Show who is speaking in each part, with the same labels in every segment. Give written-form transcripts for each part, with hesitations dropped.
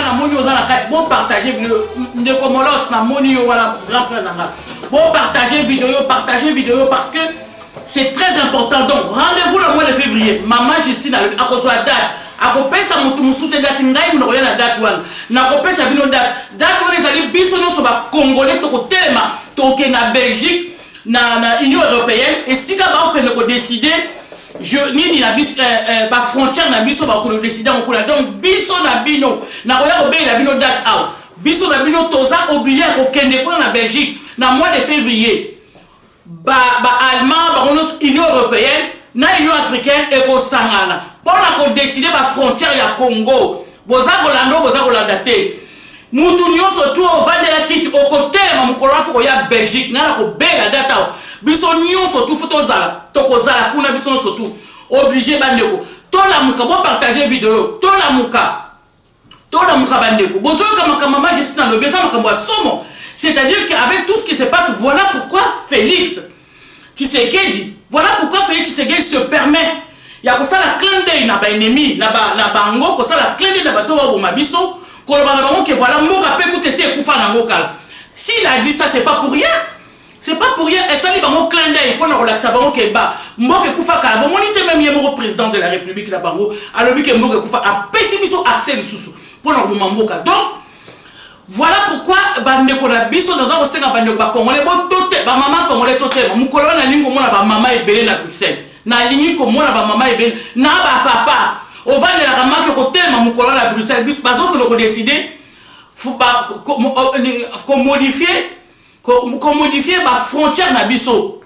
Speaker 1: na moni oza na kati bon partager vidéo ndeko molos na moni yo wala grand frère nanga bon partager vidéo parce que c'est très important. Donc rendez-vous le mois de février maman Justine a kozwa date akopesa mutu musute date ngai mnoya na date wana na kopesa bino date wana ezali biso nyonso ba congolais to kotelema to ke na Belgique na Union européenne et sika ba okende ko décider je nini na biso ba frontière na biso ba ko décider on kula donc biso na bino na koya ko be na bino date out biso na bino toza obligé ko kende ko na Belgique na mois de février ba allemand ba Union européenne na Union africaine et ko sangana pour la décider la frontière ya Congo boza kolanda te mutu nyonso tu ovande la kiti okotema mukolo afoko ya Belgique na ko bela data biso nyonso tu futozala tokozala kuna biso nyonso tu obligé bandeko tola muka bo partager vidéo tola muka bandeko bozo kama mama Justine le besoin makambo somo c'est-à-dire qu'avec tout ce qui se passe voilà pourquoi Félix Tshisekedi se permet ya kosala clin d'œil na ba ennemi na bango kosala clin d'œil na bato ba bomabiso koloba na bango ke voilà moka pe kutesi ekufa na ngokala s'il a dit ça c'est pas pour rien et ça li bango clin d'œil pour na relaxa bango ke ba mboka ekufa kala bon monite même yemo président de la République la bango alobi ke mboka ekufa a pesi biso accès lisusu pour na bomamboka donc voilà pourquoi bandeko na biso dans un senga bandeko ba congolais bo tote ba maman congolais tote mukolo na lingo mona ba maman ebele na Bruxelles na lingi ko mona ba maman ebele na ba papa au va de la ramake ko tellement mukolo na Bruxelles bis bazo ko décider faut ba ko modifier ba frontière na biso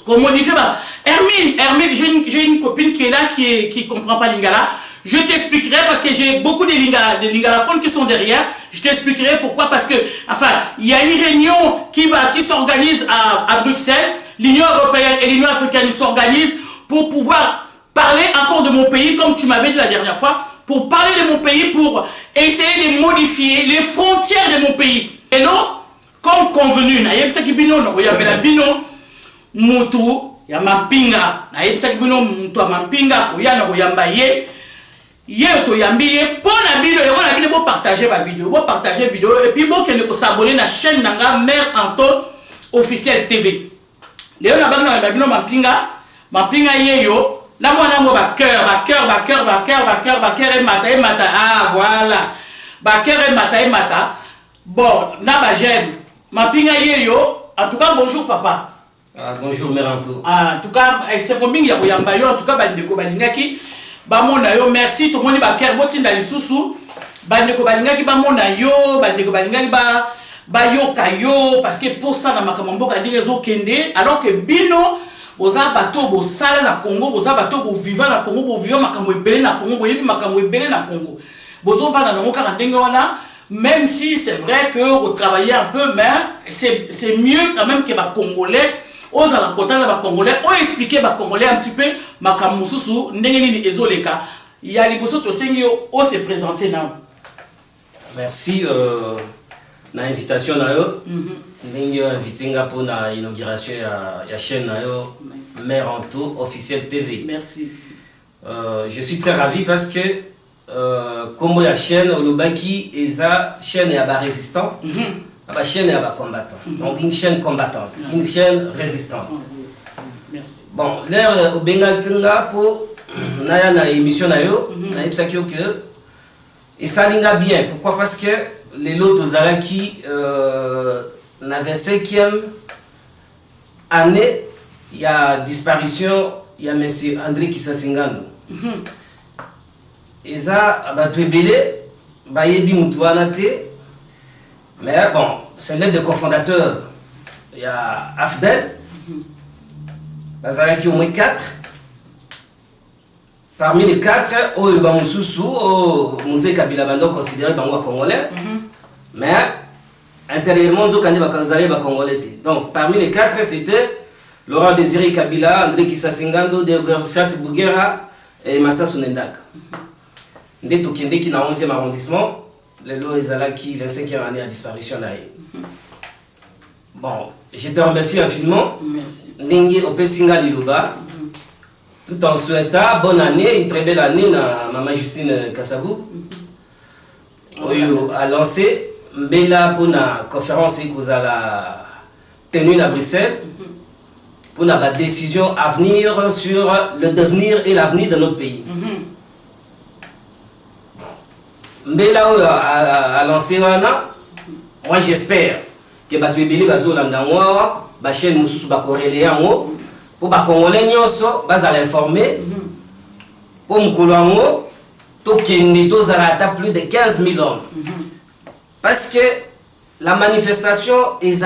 Speaker 1: ko modifier ba Hermine j'ai une copine qui est là qui comprend pas lingala. Je t'expliquerai parce que j'ai beaucoup de lingalaphones qui sont derrière. Je t'expliquerai pourquoi parce que enfin il y a une réunion qui s'organise à Bruxelles. L'Union européenne et l'Union africaine s'organisent pour pouvoir parler encore de mon pays comme tu m'avais dit la dernière fois, pour parler de mon pays, pour essayer de modifier les frontières de mon pays. Et non, comme convenu, na yebisa kibino no ya bela bino mutu ya mapinga, na yebisa kibino mutu ya mapinga oya na oyamba ye. Hier to yambiye pour la vidéo et on a bien beau partager ma vidéo et puis bon qu'elle ne s'abonner à la chaîne nanga Mère Anto officiel TV. Léon a bagna na bino mapinga yeyo la mwana mo ba cœur et mata ah voilà ba cœur et mata bon na ba j'aime mapinga yeyo en tout cas bonjour papa.
Speaker 2: Ah bonjour Mère Anto.
Speaker 1: En tout cas c'est mon bingi ya koyamba yo en tout cas bandeko balingaki bamona yo merci to moni ba ker botinda lisusu bandeko balingaki bamona yo bandeko balingaki ba yoka yo parce que pour ça na makambo ka ndirezo kende alors que bino boza bato bo sala na Congo boza bato bo vivant na Congo bo vivant makambo ebele na Congo bo yebi makambo ebele na Congo bozo va na ngoka ndenge wana même si c'est vrai que retravailler un peu mais c'est mieux quand même que ba congolais aux alentours de Congolais, on expliqué aux Congolais un petit peu makamususu ndengeni ezoleka. Il y a les bosso to sengio o se présenter là.
Speaker 2: Merci na invitation na yo. Ndengio invité nga pour na inauguration ya chaîne na yo Mère Anto officiel TV.
Speaker 1: Merci.
Speaker 2: Je suis très ravi parce que comme la chaîne Olubaki eza chaîne ya ba résistant. La chaîne est combattant. Donc une chaîne combattante, une chaîne résistante.
Speaker 1: Merci.
Speaker 2: Bon, l'air au Benga Kunga pour na émission na yo, na ipsakio que et ça linga bien. Pourquoi? Parce que les lots Zalaki la 25e année, il y a disparition, il y a monsieur André Kisasingano. Et ça abattu belé, bayebi mutuana te. Mais bon, c'est l'un des cofondateurs. Il y a Afdel, Bazalaki au moins 4. Parmi les 4, Oyoba Moussoussou, au musée Kabila Bando considéré Bango congolais. Mais intérieurement, Zokandi Bakazali Congolais. Donc parmi les 4, c'était Laurent Désiré Kabila, André Kisasingando, Deogratias Bougera et Massa Sunendaka. Ndé Tokende qui est dans le 11e arrondissement. Les lois qui 25e année à disparition. Bon, je te remercie infiniment.
Speaker 1: Merci.
Speaker 2: Ningi Opesinga Liluba. Tout en souhaitant bonne année, une très belle année à Maman Justine Kassabou. a lancé Mbela pour la conférence qui vous a tenue à Bruxelles pour la décision à venir sur le devenir et l'avenir de notre pays. Mbela a lancé wana. Moi j'espère que Batuebele Bazolandangwa, Bachen Moussou Bakorele Yango, pour Bakongolais Nyonso, Baz à l'informer, pour Mkoulango, Tokende, Tozalata, plus de 15 000 hommes. Parce que la manifestation est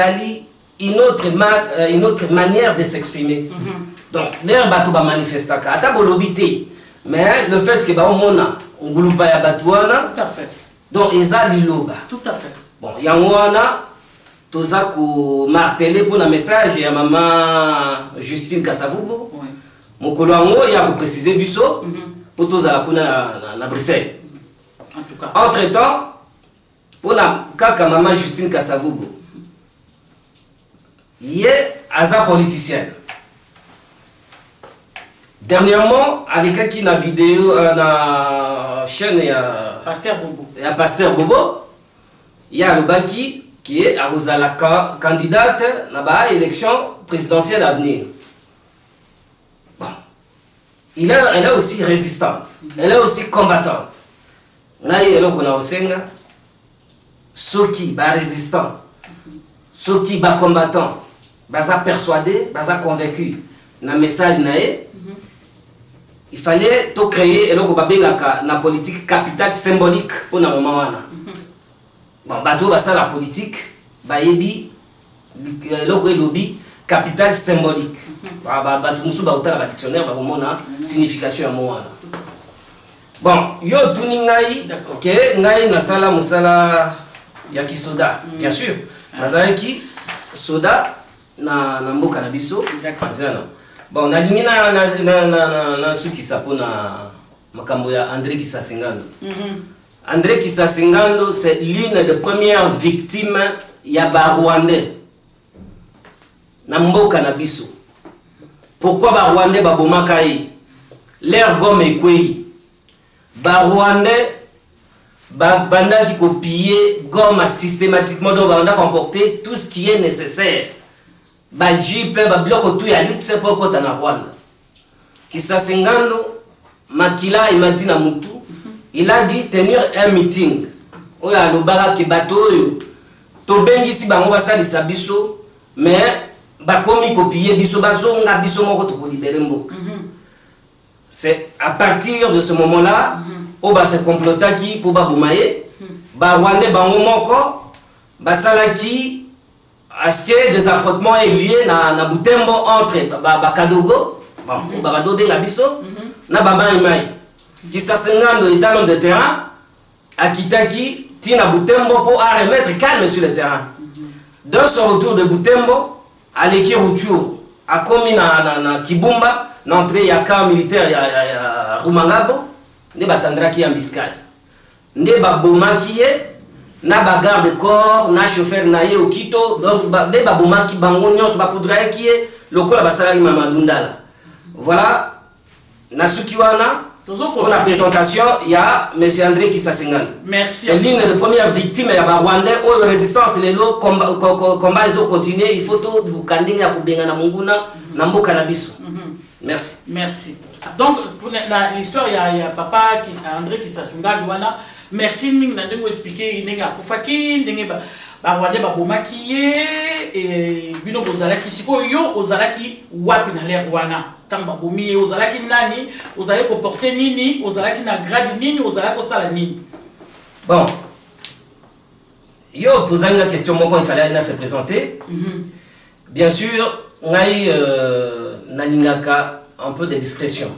Speaker 2: une autre manière de s'exprimer. Donc, l'air Batou va manifester, Ata Bolobité, mais le fait que Baomona, Nguluba ya Batouana,
Speaker 1: tout à fait.
Speaker 2: Donc, Ezali Loba.
Speaker 1: Tout à fait.
Speaker 2: Bon, Yangwana, Toza ko martelé pour le message et à maman Justine Kassavoubo. Mokolo Ango, il y a précisé Busso pour Toza la Bruxelles.
Speaker 1: En tout cas.
Speaker 2: Entre-temps, pour la kaka maman Justine Kassavoubo, il y a un politicien. Dernièrement, avec qui la vidéo, la chaîne, il y a Pasteur Bobo. Il y a le Baki qui est la candidate à l'élection présidentielle à venir. Bon. Elle est aussi résistante. Elle est aussi combattante. Elle est ceux qui sont résistants, ceux qui sont combattants, sont persuadés, sont convaincus. Dans le message, il fallait tout créer la politique capitale symbolique pour le moment. Bon, bateau basa la politique, baebi, lobby, capital symbolique. Bateau musu baouta la dictionnaire, ba komona signification à moi. Bon, yo tuni ngai, ok, ngai nasala musala yaki soda, bien sûr. Nazareki soda na mboka na biso, bon, na lingina na suki sapona makambo ya André Kisasingano. André Kisasingando, c'est l'une des premières victimes yaba Rwandais. Namboka na biso. Pourquoi ba Rwandais ba bomakai? L'air gomme et kwei. Ba Rwandais ba banda qui copier gomme systématiquement donc banda comporter tout ce qui est nécessaire. Ba jeep ba bloc tout ya lutte c'est pourquoi ta na Rwanda. Kisasingando makila imatina mutu. Il a dit tenir un meeting. Oya lobara ke bato to bengi si bango basali sabiso mais bakomi copier biso basonga biso moko to libérer mboka. C'est à partir de ce moment-là on va se comploter qui pour babumaye ba Rwandais bango moko basalaki est-ce que des affrontements est lié na Butembo entre Bakadogo bon ba bazo benga biso na baba imai. Kisasingando est un homme de terrain, à Kitaki, Tina Butembo pour remettre calme sur le terrain. Dans son retour de Butembo, à l'Ekiruchu, à Komi na Kibumba, l'entrée y a camp militaire ya Rumangabo, ne batandra ki ambiskal. Ne babomaki na bagarde corps, na chauffeur na ye okito, donc ne babomaki bango nyonso bapoudra ki lokola basala Mamadundala. Voilà, Nasukiwana. Pour la présentation, il y a M. André Kisasingano.
Speaker 1: Merci.
Speaker 2: C'est l'une des premières victimes de la Rwandais. La résistance, les lots, combat, ils ont continué. Il faut tout vous candider à Kubenga na Munguna, na Mboka na biso. Merci.
Speaker 1: Merci. Donc, pour l'histoire, il y a papa André Kisasingano. Merci, nous avons expliqué, nous avons expliqué, nous Rwandais babomaki et bino bozalaki siko yo ozalaki wapi na l'air wana tamba bomi ozalaki nani ozalaki comporter nini ozalaki na grade nini ozalaki osala nini.
Speaker 2: Bon, yo posé une question moko il fallait se présenter. Bien sûr ngai nalingaka un peu de discrétion.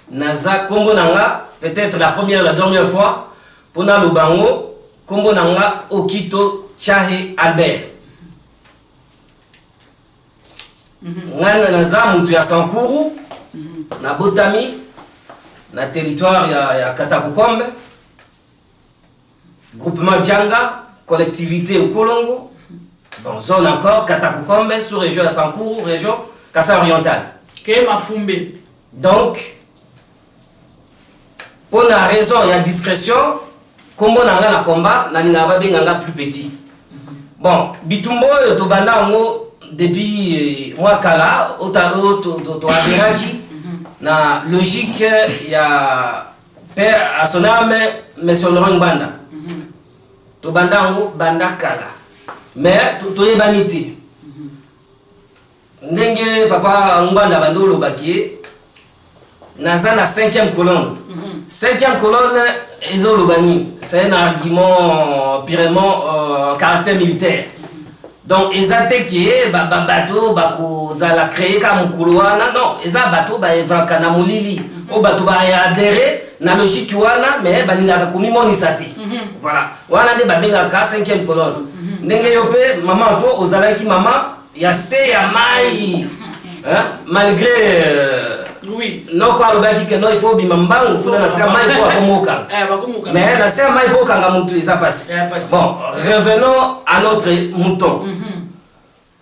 Speaker 2: Naza kombo nanga peut-être la première la dernière fois pour na lubango kombo nanga Okito Chahe Albert. Ngana naza mutu ya Sankuru na Botami na territoire ya Katakukombe groupement Djanga collectivité au Kolongo bon zone encore Katakukombe sous région ya Sankuru région Kassa orientale
Speaker 1: ke Mafumbe.
Speaker 2: Donc pour la raison il y a discrétion kombo nanga na combat na linga ba benganga plus petit. Bon, bitumbo to banda ngo depuis moi kala to adiraki na logique ya père à son âme mais son rang banda. To banda ngo banda kala. Mais to yebanité. Ndenge papa ngwanda bandolo bakie naza na 5e colonne. 5e colonne c'est un argument purement caractère militaire. Donc ezate qui est bateau bakozala créer comme couloana non eza bateau ba evaka na mulili o bateau ba adhérer na logique wana mais balinga komi monisati. Voilà wana de babenga ka 5e colonne. Ndenge yope maman to ozalaki maman ya se ya mai malgré
Speaker 1: oui
Speaker 2: non quoi le baki que non il faut bimambangu faut na se mai pour akomoka mais na se mai pour kanga mutu ça passe. Bon revenons à notre mouton.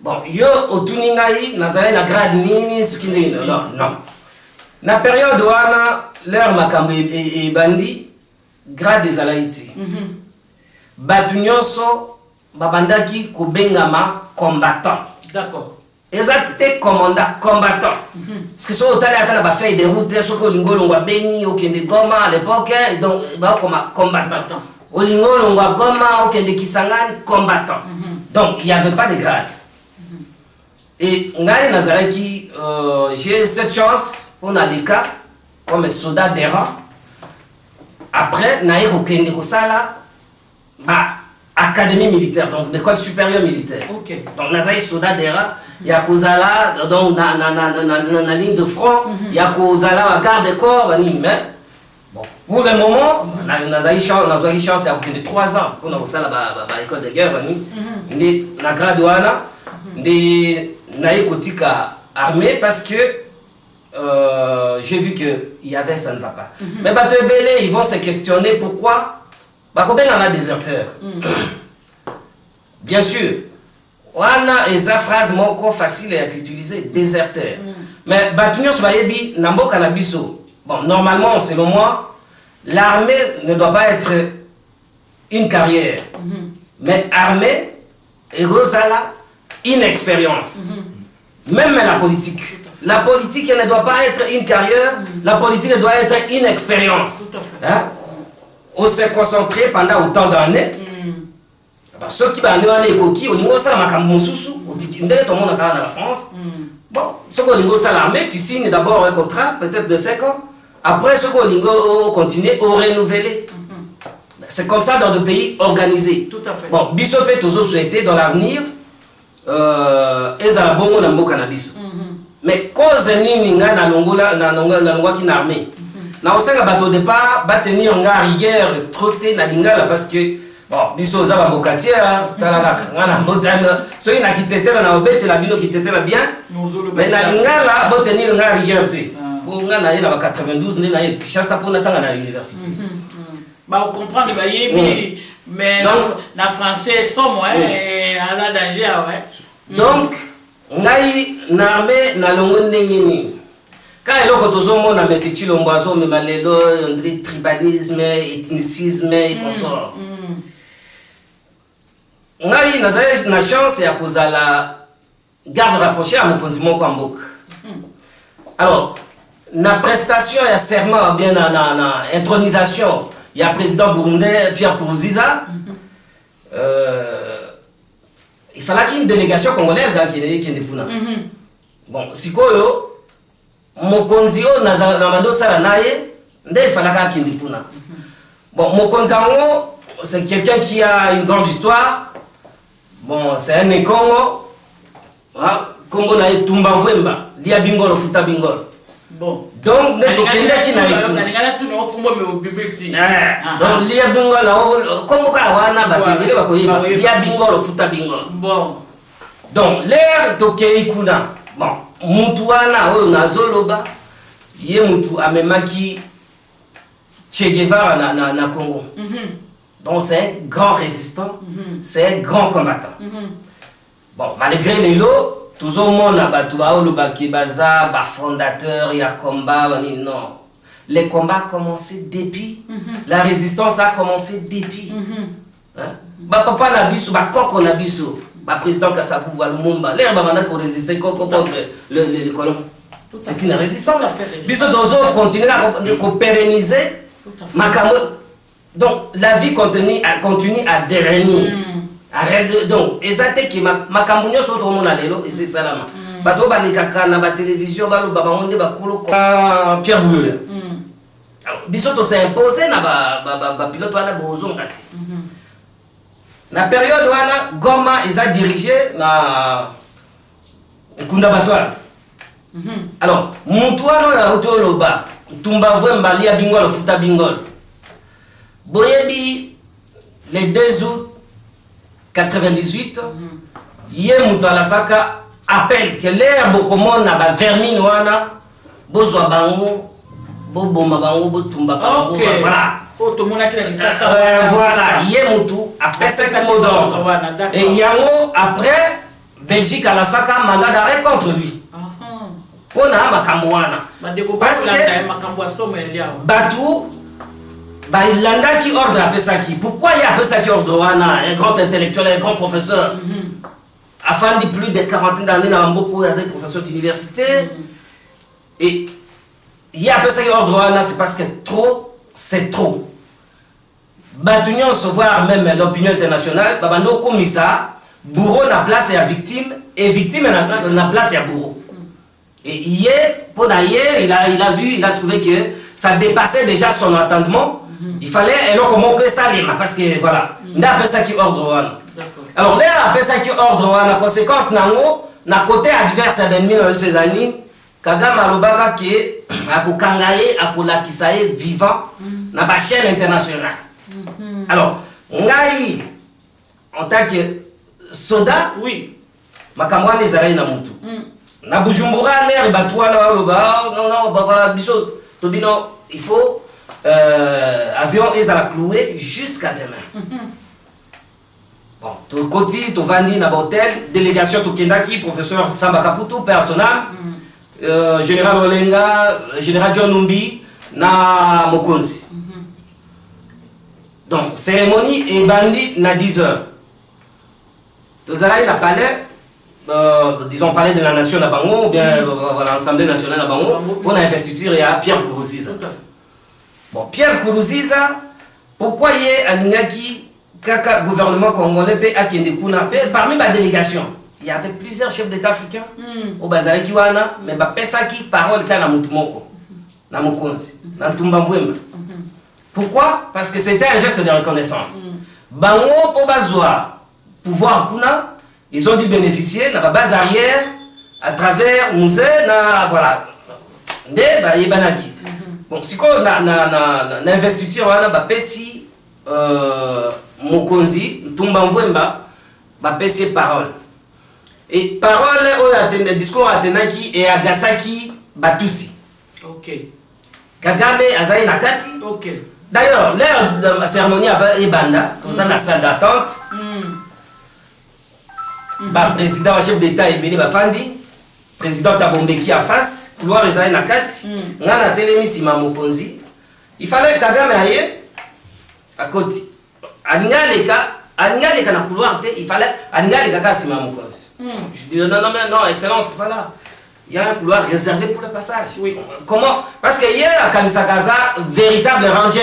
Speaker 2: Bon yo otuningai nazali na grade nini sikinde non na période wana leur makambo e bandi grade des alaiti batu nyonso babandaki kobengama combattant. D'accord. Exacte commandant combattant. Parce que so otali ata na ba feuille de route soko lingolo ngwa beni okende Goma à l'époque donc ba comme combattant. Olingolo ngwa Goma okende Kisangani combattant. Donc il y avait pas de grade. Et ngai nazalaki j'ai cette chance on a les cas comme soldat d'errant. Après naï okende ko sala ba académie militaire, donc l'école supérieure militaire. Okay. Donc Nazaï Soda Dera, Yakozala, donc na ligne de front, Yakozala, garde des corps, mais bon, pour le moment, Nazaï chance à aucun de 3 ans pour nous ça l'école de guerre, na graduana, de naï kotika armée parce que j'ai vu que il y avait ça ne va pas. Mais bateau belé, ils vont se questionner pourquoi. Bakoben en a déserteur. Bien sûr, on a une phrase moko facile à utiliser, déserteur. Mais Batunyo Swayebi, Nambo Kanabiso. Bon, normalement, selon moi, l'armée ne doit pas être une carrière. Mais armée, et Rosala, une expérience. Même la politique. La politique elle ne doit pas être une carrière, la politique elle doit être une expérience. Tout à fait. Hein? On s'est concentré pendant autant d'années. Ceux qui vont aller au Koki, au niveau de la Makamoussou, au Tikinde, tout le monde a la France. Bon, ceux qui ont niveau de l'armée, tu signes d'abord un contrat, peut-être de 5 ans. Après, ceux qui ont continué, au renouvelé. C'est comme ça dans le pays organisé. Tout à fait. Bon, Bissopé, tous autres souhaitaient dans l'avenir, Ezalabongo Nambo Cannabis. Mais cause nini nga na longwa qui n'armée. Na osanga bateau départ, ba tenir nga rigueur trotté na lingala parce que bon, biso za ba mokatia, talaka nga na botana, so ina kitetela na obete la bino kitetela bien. Mais na lingala ba tenir nga rigueur té. Pour nga na ina ba 92 né na Kinshasa pour na tanga na université.
Speaker 1: Bah on comprend que ba yebi mais na français somme ouais à la danger ouais.
Speaker 2: Donc ngai na armée na longo ndenge ni. Quand eloko tozomona mais Chilomboazo mais malelo André tribalisme, ethnicisme et consort. Ngai nazali na chance ya kozala garde rapproché à mokonzi moko mboka. Alors, na prestation ya serment bien na intronisation, il y a président burundais Pierre Nkurunziza. Il fallait qu'il y ait une délégation congolaise qui est puna. Bon, sikoyo mokonzi o na mando sala naye nde il fallait qu'il y ait puna. Bon, mokonzi ango c'est quelqu'un qui a une grande histoire. Bon, c'est un Congo. Congo na Tumba Vwemba, lia bingolo futa bingolo.
Speaker 1: Bon.
Speaker 2: Donc ne to kenda kina yi. Donc lia bingolo Congo ka wana batibile bakoyiba, lia bingolo futa bingolo.
Speaker 1: Bon.
Speaker 2: Donc l'air to kei kuna. Bon, mutu wana oyo nazoloba, ye mutu amemaki Che Guevara na Congo. Donc c'est un grand résistant, c'est un grand combattant. Bon, malgré les lots, tout le monde a battu le baza, ba fondateur, il y a combat, non. les combats ont commencé depuis. La résistance a commencé depuis. Papa Nabiso, Koko Nabiso, président Kassabou, Lumumba, les Babana qui ont résisté contre le colon. C'est une résistance. Biso Dozo continue à pérenniser. Donc la vie continue à devenir. Arrête donc, exactement qui Makambounio sur tout le monde et c'est ça là. Bato balikaka na ba télévision balo babangonde bakolo Pierre Bouyoya. Alors biso s'est imposé na ba pilote wana bozonga ti. Na période wana Goma ils a dirigé na Kunda Batwala. Alors mutu wana na roto loba tumba vwe mbali ya bingol futa bingol. Boyebi le 2 août 98 yé mutu alasaka appelle que l'air bokomon na ba vermine wana bozwa bango boboma bango botumba bango voilà voilà yé mutu après ce mot d'ordre et yango après Belgique alasaka mandat d'arrêt contre lui pona makambo wana parce que batu il a qui ordre à Pesaki. Pourquoi il y a Pesaki ordre un grand intellectuel, un grand professeur afin de plus de 40 d'années dans beaucoup de professeurs d'université. Et il y a Pesaki ordre c'est parce que trop, c'est trop. Batunion se voir même l'opinion internationale, babando comme ça, bourreau na place et à victime, et victime na place et à bourreau. Et hier, il a vu, il a trouvé que ça dépassait déjà son entendement. Il fallait comment que ça les parce que voilà on a ça qui ordre alors là après ça qui ordre la conséquence nango na côté adverse d'ennemi dans ces années Kagame alobaka que akokangaye akolakisaye vivant na ba chaîne internationale alors ngai en tant que soldat oui makamwani ezalaki na mutu na Bujumbura l'air batwana aloba non voilà biso tobino il faut avion est à la clouer jusqu'à demain. Bon, tout côté, tout vandi na hôtel, délégation tout Kendaki, professeur Samba Kaputu, personnel, général Olenga, général John Numbi, na Mokonzi. Donc, cérémonie et bandi na 10h. Tout ça, il a palais, disons palais de la nation à Bango, ou bien l'Assemblée nationale à Bango, on a investiture à Pierre Kourouziza. Bon, Pierre Kourouziza, pourquoi il y a un gouvernement congolais parmi ma délégation, il y avait plusieurs chefs d'État africains au Bazari Kiwana, mais Pesaki parole kana Mutumoko, na Mokonzi, na Tumbamwemba. Pourquoi? Parce que c'était un geste de reconnaissance. Bango pour Bazoa, pouvoir kuna, ils ont dû bénéficier de la base arrière à travers musée, voilà, de Yebanaki. Bon, si on a investiture, on a pesi Mokonzi, Tumbamwemba, pesi parole. Et parole, on a le discours à Tenaki et à Gasaki, Batusi.
Speaker 1: Ok.
Speaker 2: Kagame, Azaï Nakati.
Speaker 1: Ok.
Speaker 2: D'ailleurs, l'heure de la cérémonie avec Ebanda, dans la salle d'attente, président, chef d'État, Ebele Bafandi. Président Tabombeki à face, couloir Esaïe Nakati, on a télémis Sima Mokonzi. Il fallait Kagame aille à côté. Aninga na couloir, il fallait Aninga Sima Mokonzi. Je dis non, excellence, c'est pas là. Il y a un couloir réservé pour le passage. Oui. Comment? Parce que hier, à Kanisakaza, véritable ranger,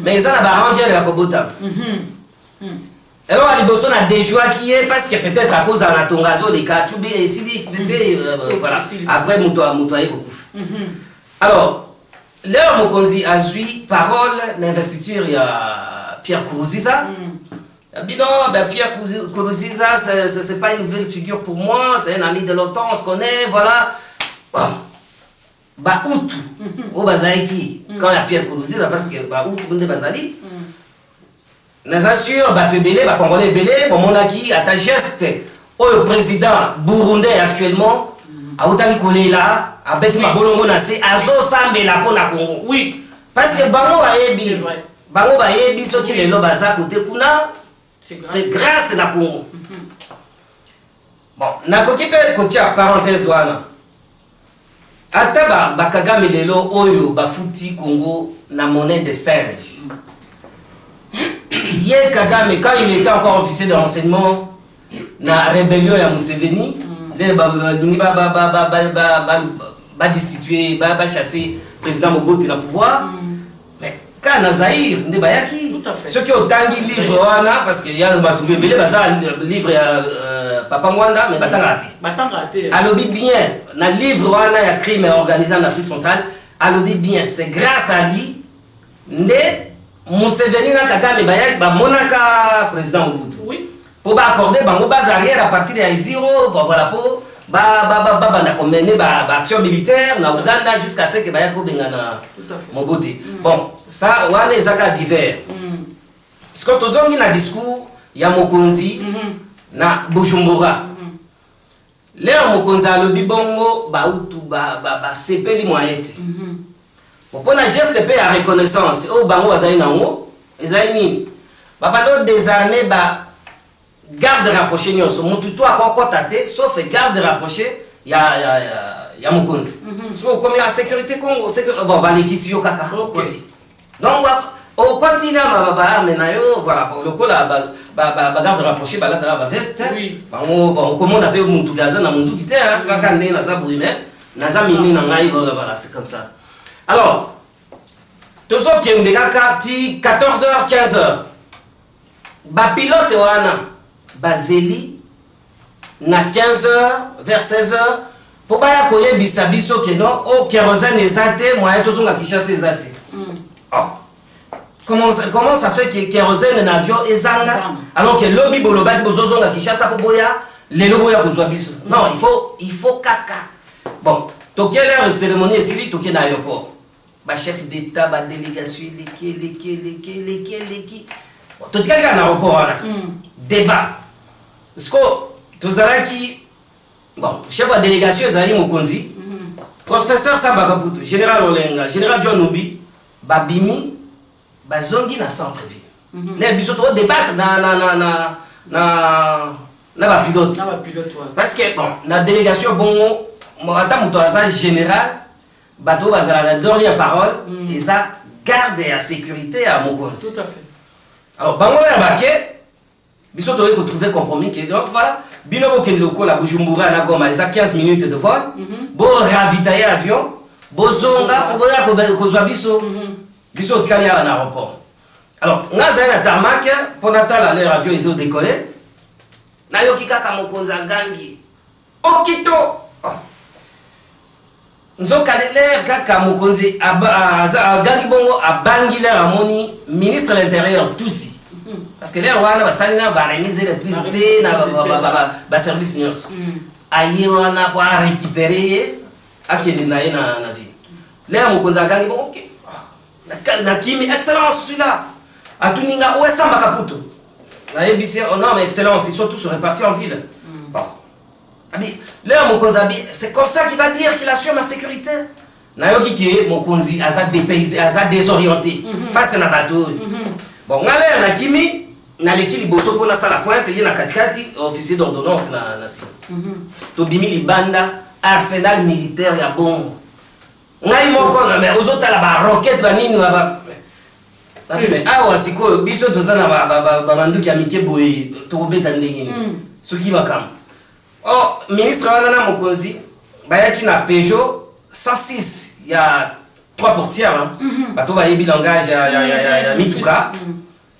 Speaker 2: mais ils ont la ranger à Kobotam. Alors, à Liboso, on a des joies qui est parce que peut-être à cause de la tongazo, les cas, tout bien, et si voilà. Après, Moutouaï, beaucoup. Alors, l'heure Mokonzi a suivi parole, l'investiture, il y a Pierre Kourouziza. Pierre Kourouziza, c'est pas une nouvelle figure pour moi, c'est un ami de longtemps, on se connaît, voilà. Outou, au Bazaïki, quand il y a Pierre Kourouziza, parce que Outou, on est Bazali. Nous assure, Batebele, Congolais Belé, Monaki, à ta geste, le président burundais actuellement, à Outaki Kolela, à Betima Bolongo Nase, à Zo Sambe la Pona Congo. Oui. Parce que Bango va yebi, ce qui est le Baza côté Kuna, c'est grâce à la Congo. Bon, n'a qu'occupé, parenthèse, voilà. ata Kagame lelo oyo bafuti Congo na monnaie de singe. Hier Kagame, quand il était encore officier de renseignement na rébellion ya Museveni, destituer, chasser président Mobutu na pouvoir. Mais quand Nazaïr, ne bayaki, ceux qui ont tangi livre wana parce qu'il y a trouvé belé livre Papa Mwanda mais batangati. Alobi bien, na livre wana ya crime organisé en Afrique centrale, alobi bien, c'est grâce à lui né Museveni na Kagame bayaki ba monaka président Mobutu.
Speaker 1: Oui.
Speaker 2: Pour accorder bango base arrière à partir de zéro, voilà pour na mener action militaire na Ouganda jusqu'à ce que bayako bengana Mobutu. Bon, ça wana ezaka divers. Ce que tozongi na discours ya Mokonzi na Bujumbura. Leo Mokonzi alobi bongo bautu sepeli moyeti. Pour na geste pe ya reconnaissance o bango bazali nango ezali nini? Babalo désarmer garde rapproché nyonso mutu to akokota te sauf garde rapproché ya Mokonzi. So comme la sécurité Congo bon balekisi yo kaka koti. Donc au continent arme na yo voilà pour le coup la garde rapproché balata ba veste. Bon comme on appelle mutu gaza na mundu kité hein kaka ndé na zaburi mais na zamini na ngai voilà c'est comme ça. Alors tozo kende kaka ti 14h 15h. Ba pilote wana Bazeli na 15h vers 16h pour pas koye bisabiso que non au kérosène ezate moyen tozonga Kinshasa ezate. Comment ça se fait que kérosène na avion ezanga alors que lobby bolobaki bozozonga Kinshasa pour boya les lobo ya kozwa biso. Non, il faut kaka. Bon, toké la cérémonie esili toké na aéroport. Ba chef d'état ba délégation leki. Bon, toké na aéroport wana. Débat. Parce que tozalaki bon chef de délégation ezali Mokonzi professeur Samba Kaputu général Olenga général John Numbi babimi bazongi na centre ville les biso to débattre na ba pilote parce que bon na délégation bon ata muto asa général bato bazala la dernière parole et ça garde la sécurité à Mokonzi.
Speaker 1: Tout à fait.
Speaker 2: Alors bango ya baké biso to ko trouver compromis que donc voilà bino ke loko la Bujumbura na Goma ça 15 minutes de vol bo ravitailler avion bozonga bo ya ko zwa biso biso tikali ya na aéroport. Alors ngaza na tarmac pour natala l'air avion ils ont décollé na yoki kaka Mokonzi gangi okito nzoka lele kaka Mokonzi gangi bongo abangi l'air amoni ministre de l'intérieur tousi. Parce que les Rwanda basalina banamiser le plus de na service nyonso. Ayi wana pour récupérer akende na ye na vie. Les Mokonzi gangi bon OK. Na kimi excellence celui-là. Atuninga ou Samba Kaputu. Na yebisi non mais excellence ils sont tous répartis en ville. Bon. Abi les Mokonzi c'est comme ça qu'il va dire qu'il assure ma sécurité. Na yoki ke Mokonzi aza dépaysé aza désorienté face na bateau. Bon ngale na kimi na l'équipe boso pour la salle pointe il y a katikati officier d'ordonnance na si to bimi libanda arsenal militaire ya bon ngai moko na mais ozota la ba roquette ba nini ba mais awa siko biso tozana ba manduki ya mike boy to beta ndenge ce qui va kam ministre wana na Mokonzi bayaki na Peugeot 106 il y a 3 portières bato ba yebi langage ya mituka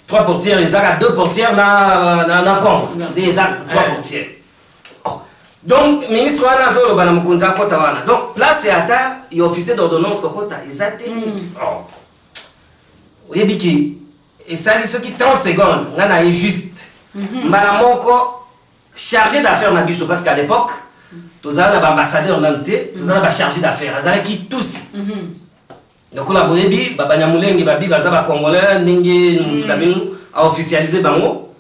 Speaker 2: 3 portières, les a 2 portières na coffre. Des 3 portières. Donc, ministre wana zolo bana Mokonzi kota wana. Donc, là c'est ata y officier d'ordonnance kota ezate. Oyebiki et ça dit ce qui 30 secondes, ngana est juste. Mbala moko chargé d'affaires na biso parce qu'à l'époque, tozala na ambassadeur nanté, tozala ba chargé d'affaires, azala ki tous. Donc la boyebi baba nyamulenge babi baza ba congolais ndenge mutu a officialisé bango.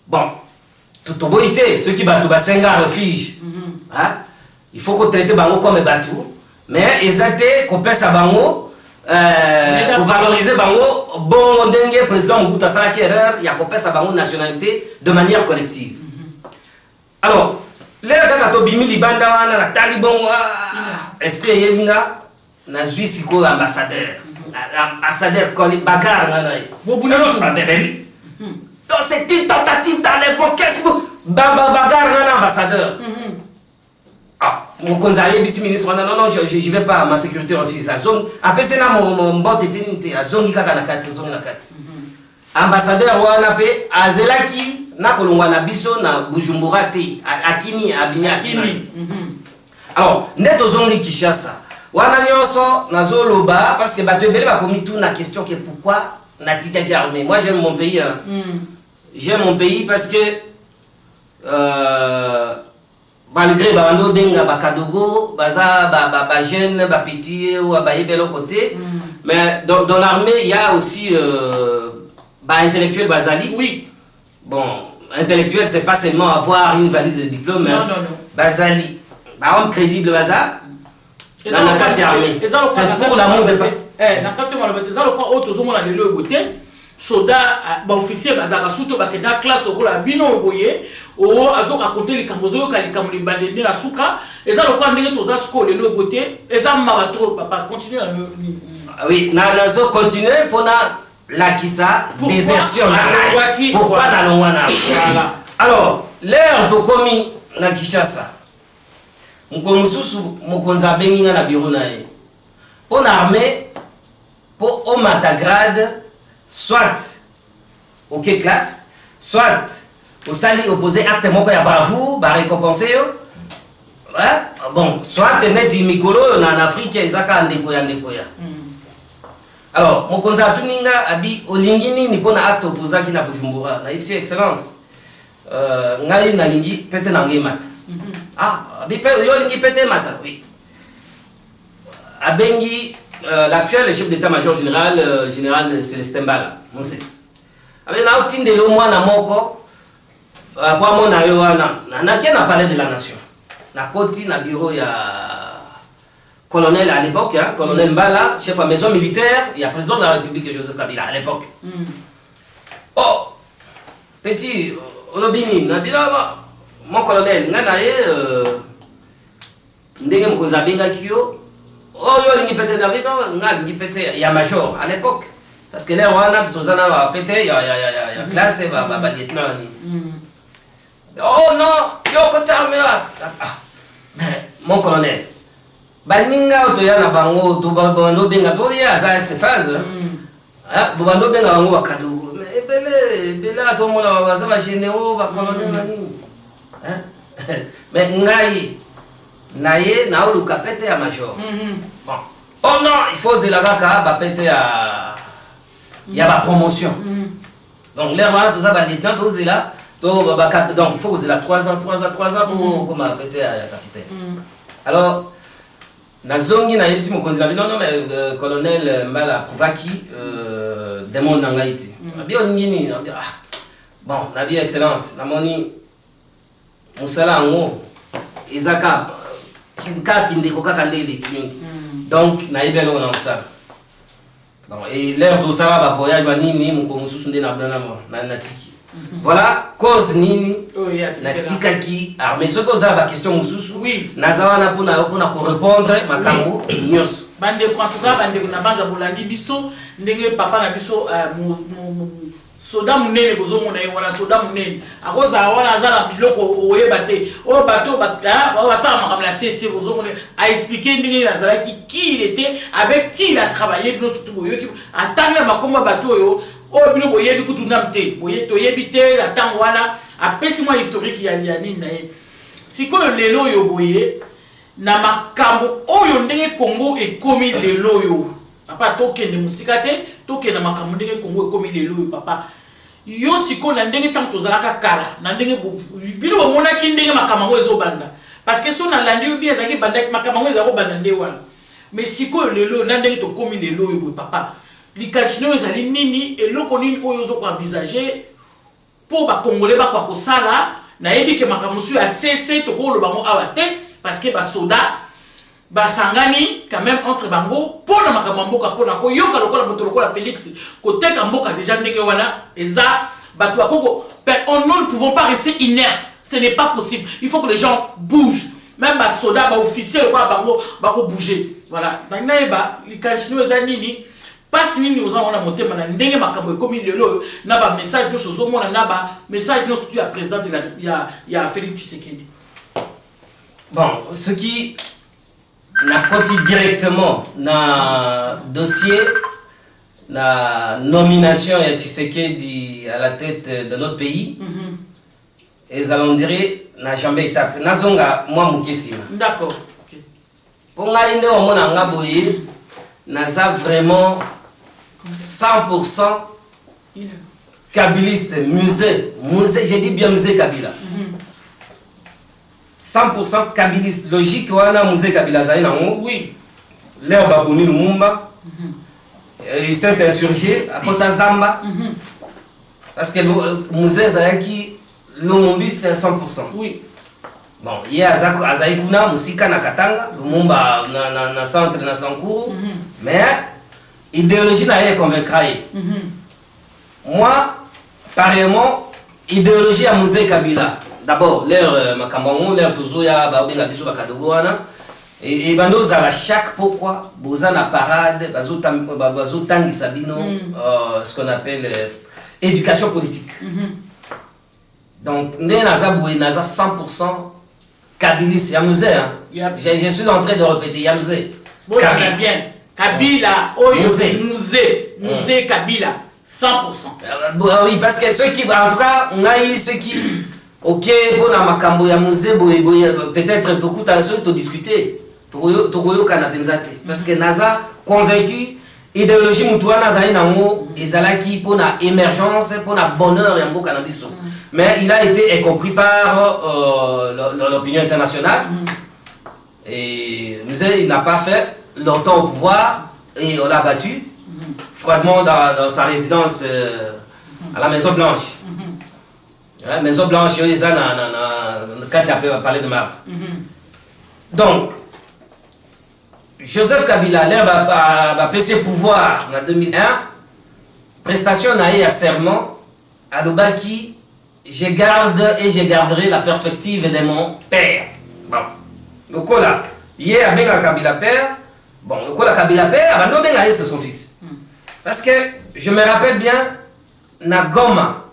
Speaker 2: Bon, tout boité ceux qui batu basenga refuge. Hein? Il faut qu'on traite bango comme batu, mais ezate ko pesa bango pour valoriser bango bon ndenge président Mobutu asala erreur ya ko pesa bango nationalité de manière collective. Alors, l'air kaka tobimi libanda wana na talibon esprit yelinga na zui siko ambassadeur ambassadeur koli bagarre ngana yi bébé donc c'est une tentative d'enlèvement qu'est-ce que bagarre ngana ambassadeur mon conseiller vice-ministre non je vais pas ma sécurité refuse ça zone après c'est là mon botte était à zone kaka na kati zone na kati ambassadeur wana pe azelaki na kolongwa na biso na Bujumbura te akimi abinya akimi alors ndeto zongi Kinshasa wana nyonso nazoloba parce que bato ebele bakomi tout na question que pourquoi natikaki armée. Moi j'aime mon pays hein. J'aime mon pays parce que malgré bando benga bakadogo baza ba jeune ba petit ou ba yebelo côté mais dans l'armée il y a aussi bah, intellectuel Bazali.
Speaker 1: Oui.
Speaker 2: Bon, intellectuel, c'est pas seulement avoir une valise de diplôme.
Speaker 1: Non.
Speaker 2: Bazali. Bah, homme crédible, Baza. C'est pour l'amour de paix.
Speaker 1: Soda, officier, Bazara, surtout, Bakena, classe, au la bino, boye, ou à raconter les camozo, les bandés, la souka, et ça, le quoi, n'est aux asco, les deux côtés, et ça, marato, papa, continue à me.
Speaker 2: Oui, Nazo continue pour la Kissa, désertion. Pourquoi dans le Wana? Alors, l'air de commis na Kinshasa, Mukonza Benina na bureau nae. Pour l'armée, pour au matagrade, soit au classe, soit au sali opposé acte moko ya bravoure, ba récompenser yo. Bon, soit net mikolo en Afrique, ezaka ndeko ya. Alors, mon conseil tuninga abi olingini ni pona acte opposé qui na Bujumbura na ipsi excellence ngai na lingi pete na ngai mata abi pe yo lingi pete mata oui abengi l'actuel chef d'état-major général Célestin Bala Moses abi na otinde lo mwana moko kwa mona yo wana na kena parler de la nation na koti na bureau ya colonel à l'époque, hein, colonel Mbala, chef à maison militaire, il y a président de la République Joseph Kabila à l'époque. Oh, petit, Olobini, mon colonel, Nanaye, Ndenge Mkonzabenga Kyo, oh, yo lingi pété David, lingi pété, il y a major à l'époque. Parce que là, on a tout ça, là, pété, il y a classe, il y a lieutenant. Oh non, yo côté armé là. Mais, mon colonel, baninga otoya na bango to bando benga to ya za cette phase ah bando benga bango bakadu ebele to mona baza ba généraux ba colonel nani hein mais ngai naye na olu kapete ya major bon oh non il faut zela kaka ba pete ya ba promotion donc là voilà tout ça ba lieutenant to zela to ba cap donc il faut zela 3 ans pour comme pete ya capitaine alors Nazongi na yebisi mokonzi non mais colonel Mbala Prouvaki demande nangaiti. Abi oningini bon na bien excellence na moni musala ngo izaka ka kindeko kaka ndele kinyongi. Donc na yebelo na ça. Bon et l'air tout ça va voyage ba nini mukonzi sunde na bana na natiki. Voilà cause nini na tikaki armée ce cause ba question mususu
Speaker 1: oui
Speaker 2: nazawa na pona pour répondre makambo nyos
Speaker 1: bande ko en tout cas bande na banza bolandi biso ndenge papa na biso soda munene bozo mona wana soda munene akoza wana azala biloko oyeba te o bato ba sa makambo la CC bozo mona a expliquer ndenge nazala qui il était avec qui il a travaillé bien surtout boyoki atanga makomba bato yo oh bilo boyebi kutu namte boye to yebite la temps wana apesi moi historique ya nini na ye siko lelo yo boye na makambo oyo ndenge Congo ekomi lelo yo papa tokende musika te tokende makambo ndenge Congo ekomi lelo yo papa yo siko na ndenge tant tozalaka kala na ndenge bilo bomona ki ndenge makambo ezo banda parce que so na landi yo bien zaki banda makambo ezo banda nde wana mais siko lelo na ndenge tokomi lelo yo papa likachino ezali nini eloko nini oyo zo ko envisager pour ba congolais ba kwa kosala na yebi ke makamusu ya CC to ko lo bango awate parce que ba soda ba sangani quand même entre bango pour na makamboka pour na ko yoka lokola moto lokola Félix ko teka mboka déjà ndenge wana eza ba to Congo nous ne pouvons pas rester inertes Ce n'est pas possible. Il faut que les gens bougent. Même les soldats, les officiers, ils bouger. Voilà. Les cachinois, les pas si nous avons monté maintenant ndenge makambo comme lelo na ba message no sozo mona na ba message no surtout à président de ya Félix Tshisekedi.
Speaker 2: Bon, ce qui n'a côté directement na dossier la nomination de Tshisekedi à la tête de notre pays, et allons dire n'a jamais étape. Nazonga moi mukesima.
Speaker 1: D'accord.
Speaker 2: Pour ngaïne au mona ngaboye, naza vraiment 100% kabiliste, musée, j'ai dit bien musée Kabila. 100% kabiliste, logique wana musée Kabila zaïna oui. Léo Babouni Lumumba. Il s'est insurgé à Kota Zamba parce que le musée Zayaki Lumumbiste à 100%.
Speaker 1: Oui.
Speaker 2: Bon, il y a Azaïkouna, Musika Nakatanga, Lumumba na centre na Sankuru, mais idéologie n'a rien convaincre. Moi, pareillement, idéologie à musée Kabila. D'abord, l'air Makambango, l'air Tozoya, Baobenga Biso Bakadogoana. Et bandos à chaque pourquoi boza na parade bazo tangi sabino ce qu'on appelle éducation politique. Donc né naza boué naza 100% kabiliste yamouze hein. Je suis en train de répéter yamouze.
Speaker 1: Bon bien. Kabila musée Kabila 100%.
Speaker 2: Oui parce que ceux qui en tout cas on a eu ceux qui OK pour na makambo ya musée peut-être beaucoup à ceux qui discuter. Togoyo kanapenzate parce que naza convaincu idéologie mutuwa naza nango ezalaki pour la émergence pour la bonheur ya mboka na biso mais il a été incompris par l'opinion internationale et il n'a pas fait longtemps au pouvoir et on l'a battu froidement dans sa résidence à la Maison Blanche. La Maison Blanche ils a quand tu as parlé de marbre. Donc Joseph Kabila va passer pouvoir en 2001. Prestation n'a serment à Lobaki. Je garde et je garderai la perspective de mon père. Bon. Donc là, hier avec Kabila père. Bon, donc là Kabila père, avant de c'est son fils. Parce que je me rappelle bien, na Goma,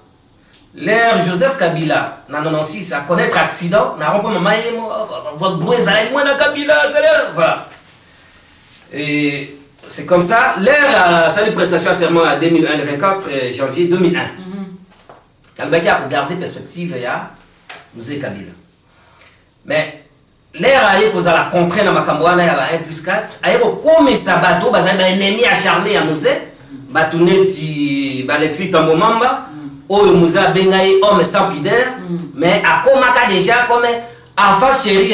Speaker 2: l'ère Joseph Kabila, na 96, à connaître accident, na rompu maman votre bruit ça moi na Kabila, voilà. Et c'est comme ça, l'ère a salué prestation à serment à 2001, le 24 janvier 2001. Albaki a regardé perspective il y a musée Kabila. Mais l'ère a eu la contrainte dans Makambouana, il y a 1 plus 4. Il y a comme ça bateau, il y a un ennemi acharné à musée. Batuneti, Alexis Tambomamba, où le musée a bengaï homme sans pideur. Mais à Komaka déjà, comme enfant chéri,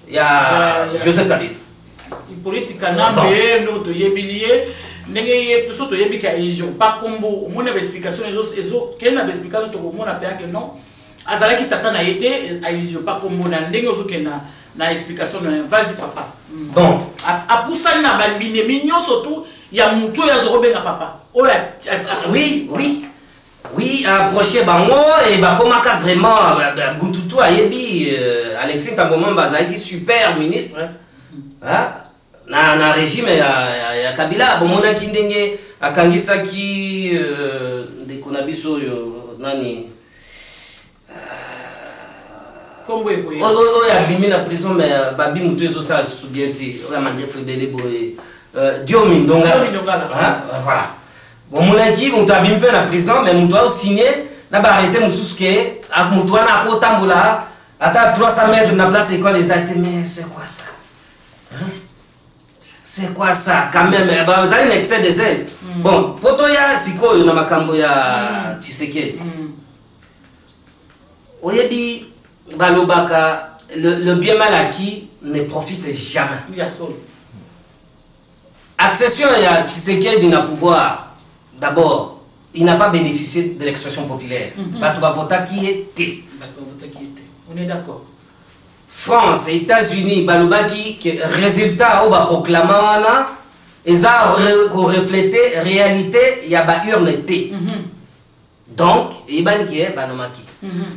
Speaker 2: il y a Joseph Kabila.
Speaker 1: Politique kanambe no to yebilier ndenge tout to yebika illusion pas combo mon explication ezo quelle explication to mon appel que non azala ki tata na été illusion pas combo na ndenge ozo kena na explication vas-y papa.
Speaker 2: Bon
Speaker 1: a poussa na balbine mignon surtout ya muto ya zo benga papa.
Speaker 2: Oui, approcher bango et bakomaka vraiment Buntutu ayebi Alexis Tambomamba bazaki super ministre hein na régime ya Kabila bomona kindenge akangisaki ndeko na biso yo nani
Speaker 1: kombo eko
Speaker 2: ya bimi na prison mais babi mutu ezo sa soubienti o mandefu belé boye Diomi Ndongala hein voilà bomona ki mutu abimi pe na prison mais mutu a signé na ba arrêté mususu ke ak mutu na ko tambola ata 300 mètres na place école les mais c'est quoi ça hein? C'est quoi ça quand même vous avez un excès de zèle. Bon poto ya sikoyo na makambo ya Tshisekedi oyebi balobaka le bien mal acquis ne profite jamais. Accession à Tshisekedi na pouvoir d'abord il n'a pas bénéficié de l'expression populaire. Batouba vota qui était.
Speaker 1: On est d'accord.
Speaker 2: France et États-Unis, balobaki résultat au proclamana, ils ont reflété réalité, il y a ba urne été. Donc, il y a des banomaki.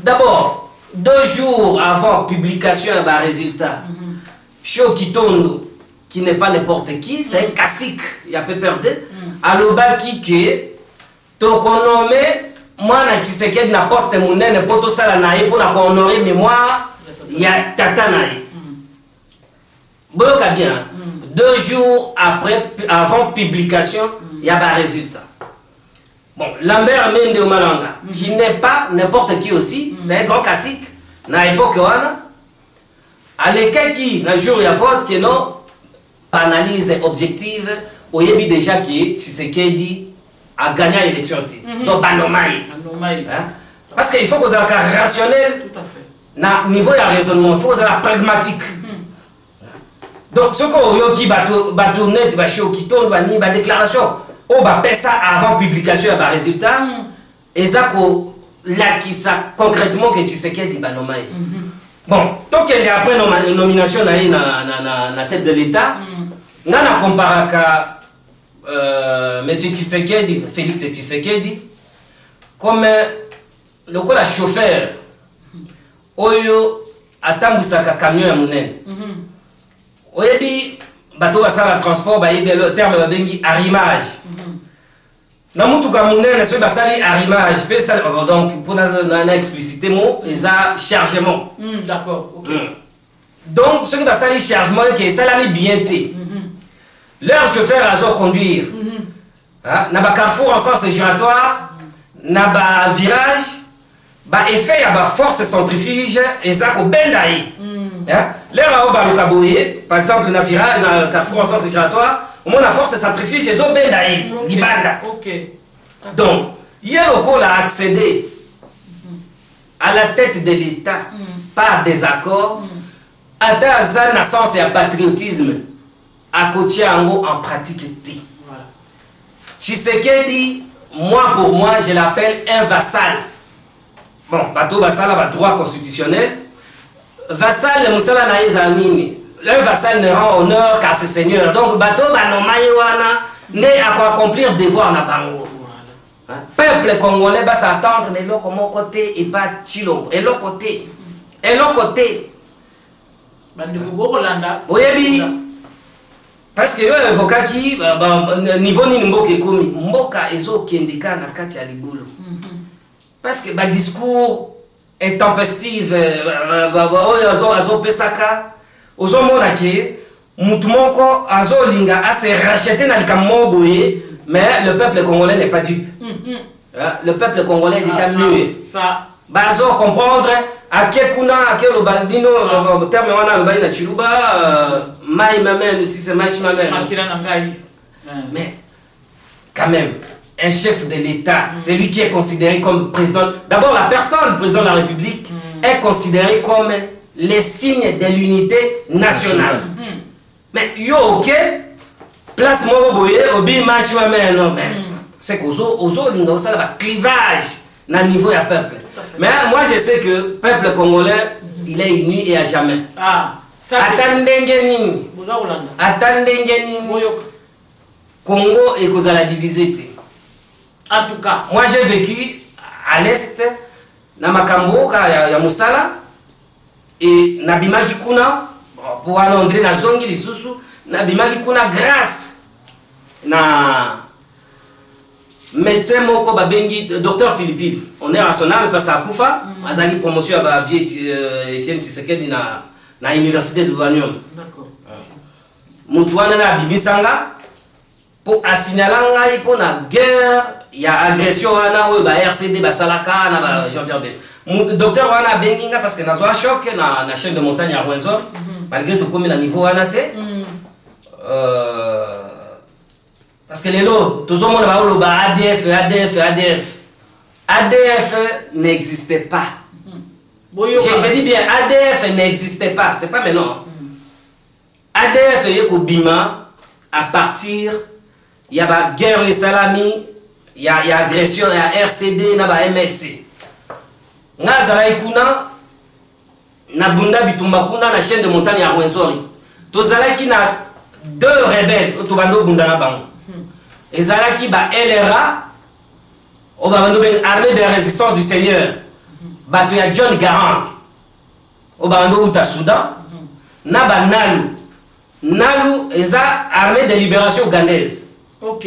Speaker 2: D'abord, 2 jours avant publication de résultat, Cho Kitondo, qui n'est pas n'importe qui, c'est un classique, il y a peu perdu. Aloba qui que, to konomé, moi na Tshisekedi na poste monene poto sala nae pour na honorer mémoire, il y a tata nae. Boyoka bien, 2 jours avant publication, il y a un résultat. Bon, Lambert Mende Omalanga, qui n'est pas n'importe qui aussi, c'est un grand classique, na époque à l'écart qui, un jour il y a vote, que non, analyse objective, on y a déjà que Tshisekedi a gagné l'élection. Donc, pas normal. Parce qu'il faut que vous ayez un rationnel,
Speaker 1: tout à fait.
Speaker 2: Na niveau de raisonnement, il faut que vous ayez pragmatique. Donc, ce qu'on dit, bateau net, qui tourne, la déclaration, on va faire ça avant publication de résultat, et ça, qui ça concrètement que Tshisekedi ba normal. Bon, tant qu'il y a après nomination dans la tête de l'État, on a comparé M. Tshisekedi, Félix Tshisekedi, comme le chauffeur, Oyo atambusaka camion ya monene. Oyebi bateau basala transport bayebi le terme babengi arrimage. Na mutuka monene so basali arrimage, pe ça donc pour na expliciter mot eza chargement.
Speaker 1: D'accord. OK.
Speaker 2: Donc ceux qui basali chargement qui salami bien té. Leur chauffeur a conduire. Na ba carrefour en sens giratoire, na ba virage, ba effet ya ba force centrifuge eza ko bendaï. Leur a ba boye, par exemple na virage na carrefour en sens giratoire, au moins la force centrifuge ezo bendaï, libanda.
Speaker 1: OK.
Speaker 2: Donc, Yeloko a accédé à la tête de l'État par désaccord, à un naissance et un patriotisme à côté en pratique.
Speaker 1: Voilà.
Speaker 2: Tshisekedi, moi pour moi, je l'appelle un vassal. Bon, bateau vassal a droit constitutionnel. Vassal, le moussala naïzanini. Le vassal ne rend honneur qu'à ses seigneurs. Donc, bateau banomaïwana n'est à accomplir devoir na bango. Peuple congolais va s'attendre, mais l'autre côté et pas Chilombo. Et l'autre côté. Et l'autre côté. Oui, parce que yo avocat qui niveau ni mboka ekomi mboka ezo kendeka na kati ya libulu. Parce que ba discours intempestif azo pesaka ozo mona ke mutu moko azo linga a se racheter na likambo boye, mais le peuple congolais n'est pas dupe. Le peuple congolais est déjà mieux.
Speaker 1: Ça
Speaker 2: bazo comprendre à Kekuna, à quel balbino, terme wana le bail na Chiluba, mai mamen si c'est mai mamen. Mais quand même, un chef de l'État, c'est lui qui est considéré comme président. D'abord, la personne, président de la République, est considéré comme les signes de l'unité nationale. Mais yo ok, place moi boye, obi mai mamen non. C'est qu'aux linga ça va clivage na niveau ya peuple. Mais moi je sais que le peuple congolais il est uni et à jamais.
Speaker 1: Ah, ça
Speaker 2: c'est attendez Congo et cause la divisé.
Speaker 1: En tout cas,
Speaker 2: moi j'ai vécu à l'est na makambo ya musala et na bimaki kuna pour André na zongi lisusu na bimaki kuna grâce na médecin moko babengi docteur Pilipili. On est raisonnable parce que Koufa azali promotion à Etienne Tshisekedi na université de Vanium.
Speaker 1: D'accord.
Speaker 2: Mutuana na bimisanga pour assignaler ngai pour na guerre ya agression wana oyo ba RCD ba salaka na ba Jean-Pierre. Docteur wana benginga parce que nazo choc na chaîne de montagne à Rwenzori malgré tout comme na niveau wana té. Parce que les lots, tout le monde va ADF n'existait pas. Je dis bien, ADF n'existait pas. C'est pas maintenant. ADF est au Bima à partir, il y a la guerre et salami, il y a agression, il y a RCD, il y a MLC. Nazara Kuna, Nabunda Bitumba Kuna, la chaîne de montagne à Rwenzori. Tozala qui n'a 2 rebelles, Tobando Bundana Bango. Ezalaki ba LRA Armée de résistance du Seigneur. Bato ya John Garang. Obando uta Soudan. Naba Nalu. Nalu est armée de libération ougandaise.
Speaker 1: Ok,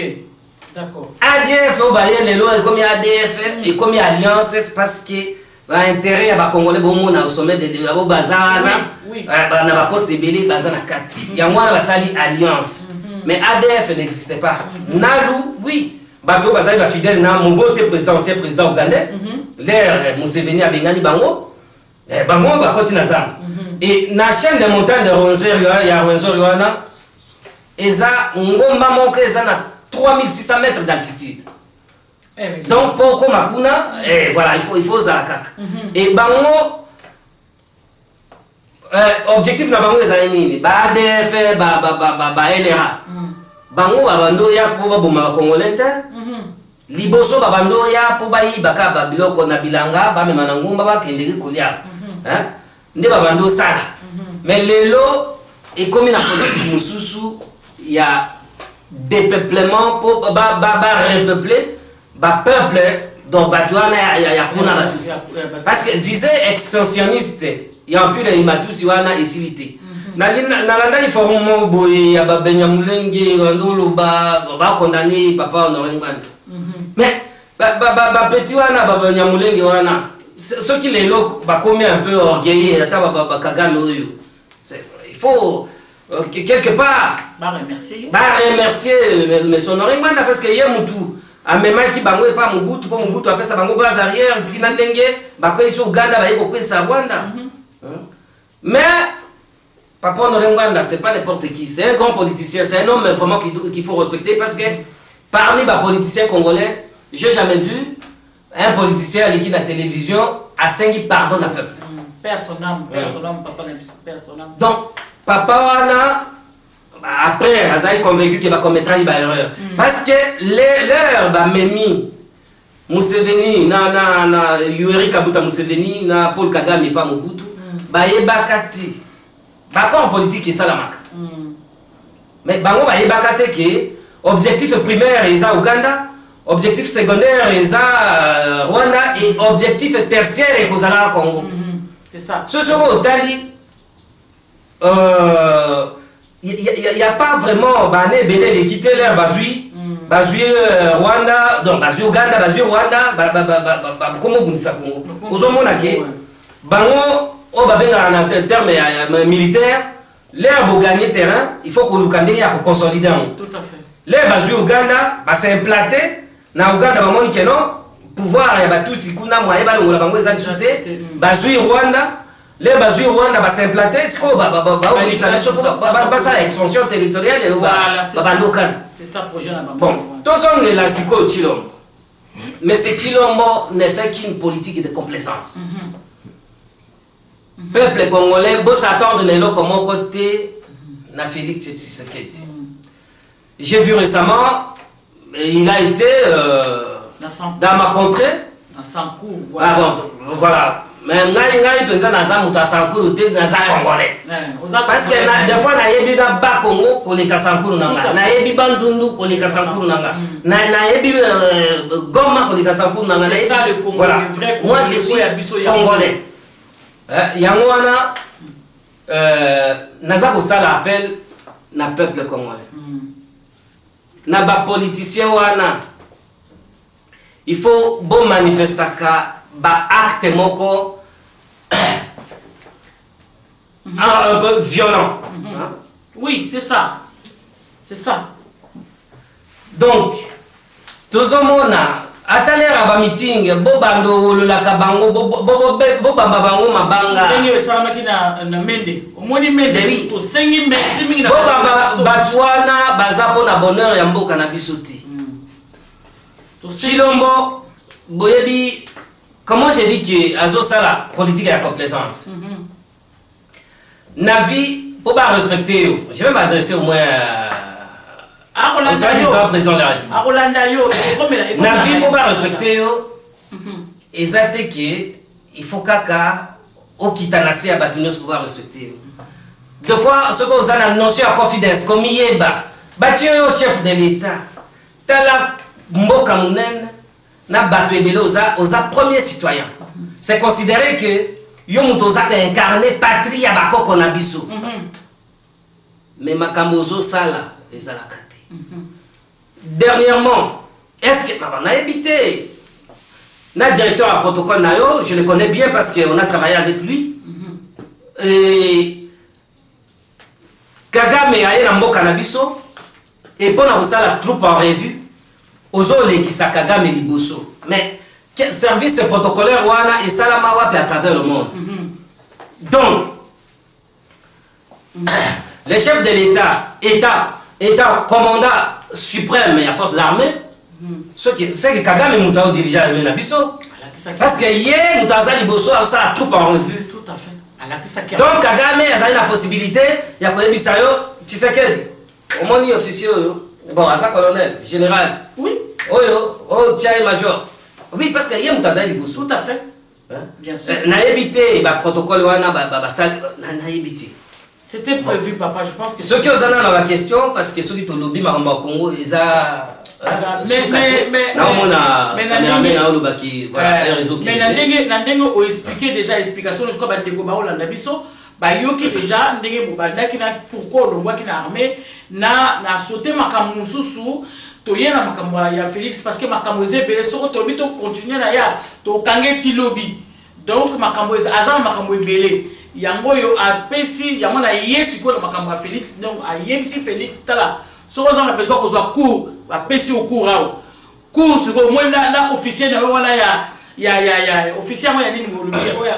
Speaker 1: d'accord.
Speaker 2: ADF obaye lelo et comme ADF et comme alliance c'est parce que l'intérêt à Congolais bon au sommet de Bazana.
Speaker 1: Oui.
Speaker 2: Na ba poste belé Bazana 4. Ya mwana basali alliance. Mais ADF n'existait pas. Nalu oui. Bato bazali ba fidèle na Mobote président ancien président ougandais. L'air Museveni a bengani bango. Bango ba koti na zam. Et na chaîne de montagne de Rwenzori ya Rwenzori wana eza ngomba moko eza na 3600 mètres d'altitude. Donc pour Komakuna voilà il faut za kaka. Et bango objectif na bango eza nini? Ba ADF ba LRA. Bango babando ya ko baboma congolais te. Liboso babando ya po bayi baka babiloko na bilanga ba mema na ngomba ba kendeki kolia. Hein? Nde babando sala. Mais lelo et comme na politique mususu ya dépeuplement pour repeupler ba peuple donc batuana ya kuna batusi. Parce que visée expansionniste ya mpira imatusi wana isilité. Na landa forum boye ya ba Benyamulenge bandolo ba condamné papa Honoré Ngwanda. Mais ba petit wana ba Benyamulenge wana ceux qui les locaux ba komi un peu orgueillés ata ba Kagame oyo. Il faut quelque part remercier mais son Honoré Ngwanda parce que hier mutu a même qui bango et pas Mobutu pour Mobutu après ça bango bas arrière tina ndenge ba ko iso Uganda ba yiko kwesa Rwanda. Mais Papa Honoré Ngwanda, c'est pas n'importe qui. C'est un grand politicien. C'est un homme vraiment qu'il faut respecter parce que parmi les politiciens congolais, je n'ai jamais vu un politicien qui à la télévision à Sengi pardonne à peuple.
Speaker 1: Personne, papa n'a personne.
Speaker 2: Donc, Papa Wana, après, il est convaincu qu'il va commettre une erreur. Parce que l'heure, Memi, Museveni, Yoweri Kaguta Museveni, Paul Kagame, pas Mobutu, Bakati. Par contre, en politique, c'est ça la marque. Mais bango ba yebakate que objectif primaire est à Ouganda, objectif secondaire est à Rwanda et objectif tertiaire est au Congo.
Speaker 1: C'est ça.
Speaker 2: Ce sont au Tali. Il n'y a pas vraiment bané béné de quitter l'air Bazui Rwanda, donc Bazui Ouganda, Bazui Rwanda, comment vous dites ça Congo. Aux hommes bango on va bien en termes militaires, l'air pour gagner terrain, il faut que l'Ouganda pour consolider.
Speaker 1: Tout à fait.
Speaker 2: L'air basé au Ouganda, c'est implanté. Na Ouganda, il y a pouvoir, il y a tout ce qu'on a, il y a le bango des activités. Basé au Rwanda, l'air basé au Rwanda, c'est implanté. C'est quoi? Ça, expansion territoriale.
Speaker 1: Voilà, c'est ça le projet là-bas.
Speaker 2: Bon, tous on est là, c'est quoi Chilombo? Mais ce Chilombo ne fait qu'une politique de complaisance. Peuple congolais, beau s'attendre de l'eau comme mon côté, na Félix Tshisekedi. J'ai vu récemment, il a été dans ma contrée.
Speaker 1: À Sankou,
Speaker 2: voilà. Ah bon, voilà. Mais il pense à Sankou, à Sankou, il est congolais. Parce que des fois, il y a des bas Congo, qu'on est à Sankou, il y a des bandundu, qu'on est à Sankou, il y a des Goma, qu'on est à Sankou.
Speaker 1: C'est ça le Congo, le vrai Congo.
Speaker 2: Moi, je suis congolais. Yango wana naza kosala appel na peuple congolais na ba politicien wana il faut bon manifestaka ba acte moko un peu violent.
Speaker 1: Oui, c'est ça. C'est ça.
Speaker 2: Donc tozomona atalera ba meeting bobando lolaka bango bobamba bango mabanga
Speaker 1: ndenge esama kina na mende omoni mende to sengi merci mingi na
Speaker 2: bobamba batwana baza pona bonheur ya mboka na bisoti Chilombo boyebi comment j'ai dit que azo sala politique ya complaisance na vie pour pas respecter je vais m'adresser au moins na vie pour pas respecter exact que il faut kaka okitanasi ya batunyos pour pas respecter deux fois ce que vous avez la notion de confidence comme yeba batio chef de l'état tala mboka munene na bato ebele oza premier citoyen. C'est considéré que yo muto ozaka incarné patrie ya bakoko na biso. Mais makambo ozosala ezalaka te. Dernièrement, est-ce que on a évité na directeur à protocole na yo, je le connais bien parce qu'on a travaillé avec lui. Et Kagame aye na mboka na biso et pour na la troupe en revue ozo lekisa Kagame liboso. Mais service protocolaire wana et salama wapi à travers le monde. Donc le chef de l'État, État commandant suprême et à forces armées, c'est que Kagame Moutao dirigeant l'armée na biso. Parce que hier, Moutaza Liboso a sa troupe en revue.
Speaker 1: Tout à fait.
Speaker 2: Donc Kagame a la possibilité, il y a Koyebisayo, Tshisekedi, au moins officier, bon, à sa colonel, général.
Speaker 1: Oui.
Speaker 2: Oh, tiens, major. Oui, parce que hier, Moutaza Liboso.
Speaker 1: Tout à fait. Bien sûr.
Speaker 2: Na évité, le protocole, na évité.
Speaker 1: C'était prévu, papa, je pense que...
Speaker 2: Ceux qui ont la question, parce que ceux qui ont lobby, au Congo, ils ont...
Speaker 1: Mais Nandenge a expliqué déjà l'explication, je crois que Ndeko Baolanda Biso, Bayoki déjà, Ndenge Bobandaki na pourquoi on voit qu'il a armé, na sauté Makamu Susu, Toye na Makamu ya Félix, parce que Makamu Zébé, so Tobi to continuer na ya, to Kangeti lobby. Donc Makamu Azan Makamu Belé. Yango yo apesi yango na yesu ko na makambo ya Félix, donc a yebisi Félix tala so on a besoin ko zo cours apesi au cours ao cours ko moi na officier na wana ya officier moi ya nini mo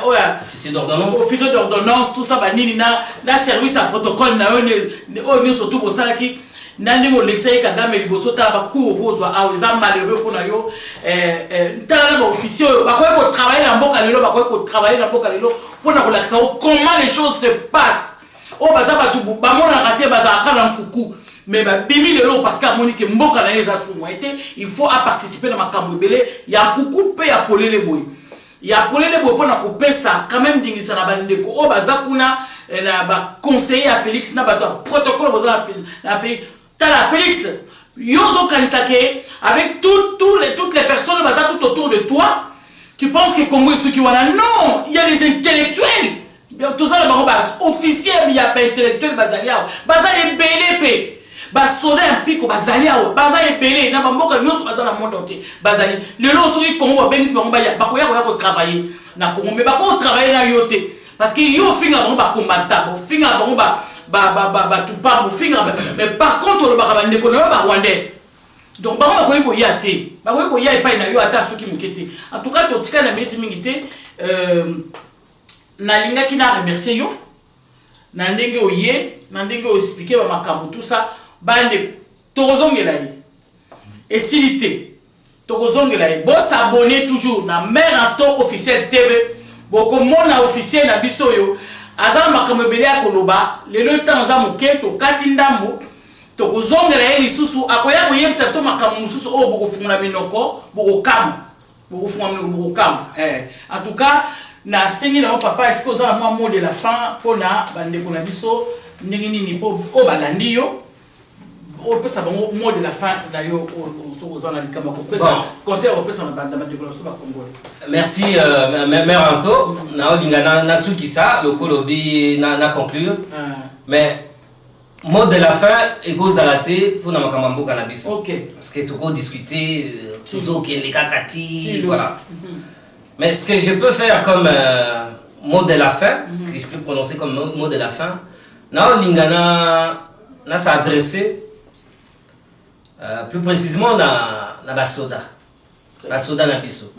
Speaker 1: oya officier d'ordonnance tout ça ba nini na service à protocole na ne surtout bo salaki na ndingo lexai Kagame liboso ta ba cours ko zo ao za malheureux ko na yo tala ba officier ba ko travailler na mboka lelo ba ko travailler na mboka lelo pour comment les choses se passent. Oh, bah ça va tout. Bah mon raté, bah ça a quand même coucou. Mais bah bimi le lot parce qu'à Monique Mboka na les été, il faut à participer dans ma cambrelé. Il y a coucou paye à poler les boys. Il y a poler les boys pour na couper ça. Quand même dingue ça na bande ko. Oh bah ça kuna na bah conseiller à Félix na bah toi protocole bah na Félix. Tala Félix. Yozo kanisake avec toutes les personnes bah ça tout autour de toi. Tu penses que Congo est ceux qui voilà? Non, il y a des intellectuels. Tout ça, les officiers, il y a des intellectuels, Bazalia. Bazalia est belé, Basoda un pico, Bazalia, Bazalia est belé. N'a pas beaucoup de nous sur le monde entier. Bazalia. Le lot sur le Congo, Bénis, Bambaya, Bakoya, va travailler. Na Congo, mais Bako travailler na yote. Parce qu'il y a un finger à combattre, un finger à tout pas, un finger. Mais par contre, le Baraban ne connaît pas Rwandais. Donc, bah, on va y aller. Bah, on va y aller. Pas y aller. Ceux qui m'ont quitté. En tout cas, tu as la minute mingité. Nalinga qui n'a remercié yo. Nandenge oye. Nandenge expliqué ma makambo tout ça. Bande. Torozongelaï. Et silité. Torozongelaï. Bon s'abonner toujours. Na mère en temps officiel TV. Bon comme mon officiel na biso yo. Azan makambo belé à Koloba. Le temps azan mouké. To katindambo. To zongela eli susu akoya koyebisa so makamu susu o boko fungula minoko boko kam en tout cas na sengi na papa est-ce que ça moi mot de la fin pona bande ko na biso ndenge nini po o balandi yo o pesa bango mot de la fin na yo so za na likama ko pesa conseil o pesa na bande ba développement ba Congo.
Speaker 2: Merci mère Anto na olingana na sukisa le kolobi na conclure mais mot de la fin et vous arrêtez pour na makambo cannabis.
Speaker 1: OK.
Speaker 2: Parce que tout discuter toujours qui les kakati voilà. Mais ce que je peux faire comme mot de la fin, ce que je peux prononcer comme mot de la fin, na lingana na s'adresser plus précisément na basoda. Basoda na biso.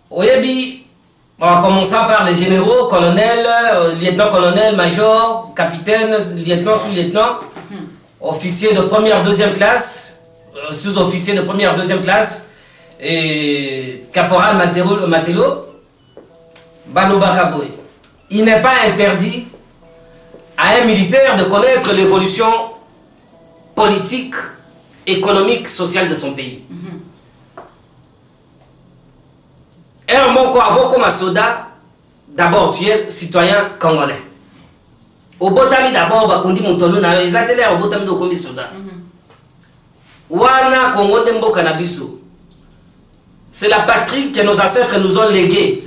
Speaker 2: Oyebi en commençant par les généraux, colonels, lieutenant-colonel, major, capitaine, lieutenant, sous-lieutenant, officiers de première, deuxième classe, sous-officiers de première, deuxième classe, et caporal Matelo, Baloba Kaboy. Il n'est pas interdit à un militaire de connaître l'évolution politique, économique, sociale de son pays. Un mot avant comme un soldat, d'abord tu es citoyen congolais. Au botami d'abord, bakundi mutolu na les ateliers au botami do komi soldat. Wana Congo ndembo kanabiso. c'est la patrie que nos ancêtres nous ont léguée.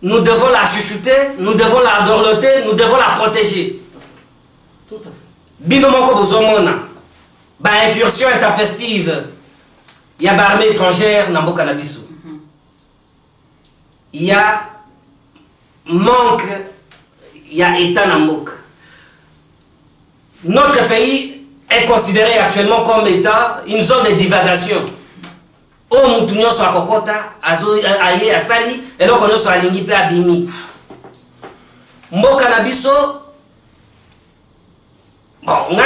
Speaker 2: Nous devons la chuchoter, nous devons la dorloter, nous devons la protéger.
Speaker 1: Tout à fait.
Speaker 2: Bino moko bozomona. Ba incursion intempestive. Il y a l'armée étrangère dans mboka na biso. Il y a manque, il y a état dans mboka. Notre pays est considéré actuellement comme état une zone de divagation. O mutu nyonso akokota azo aye asali eloko nyonso alingi pe abimi. Mboka na biso bon, moi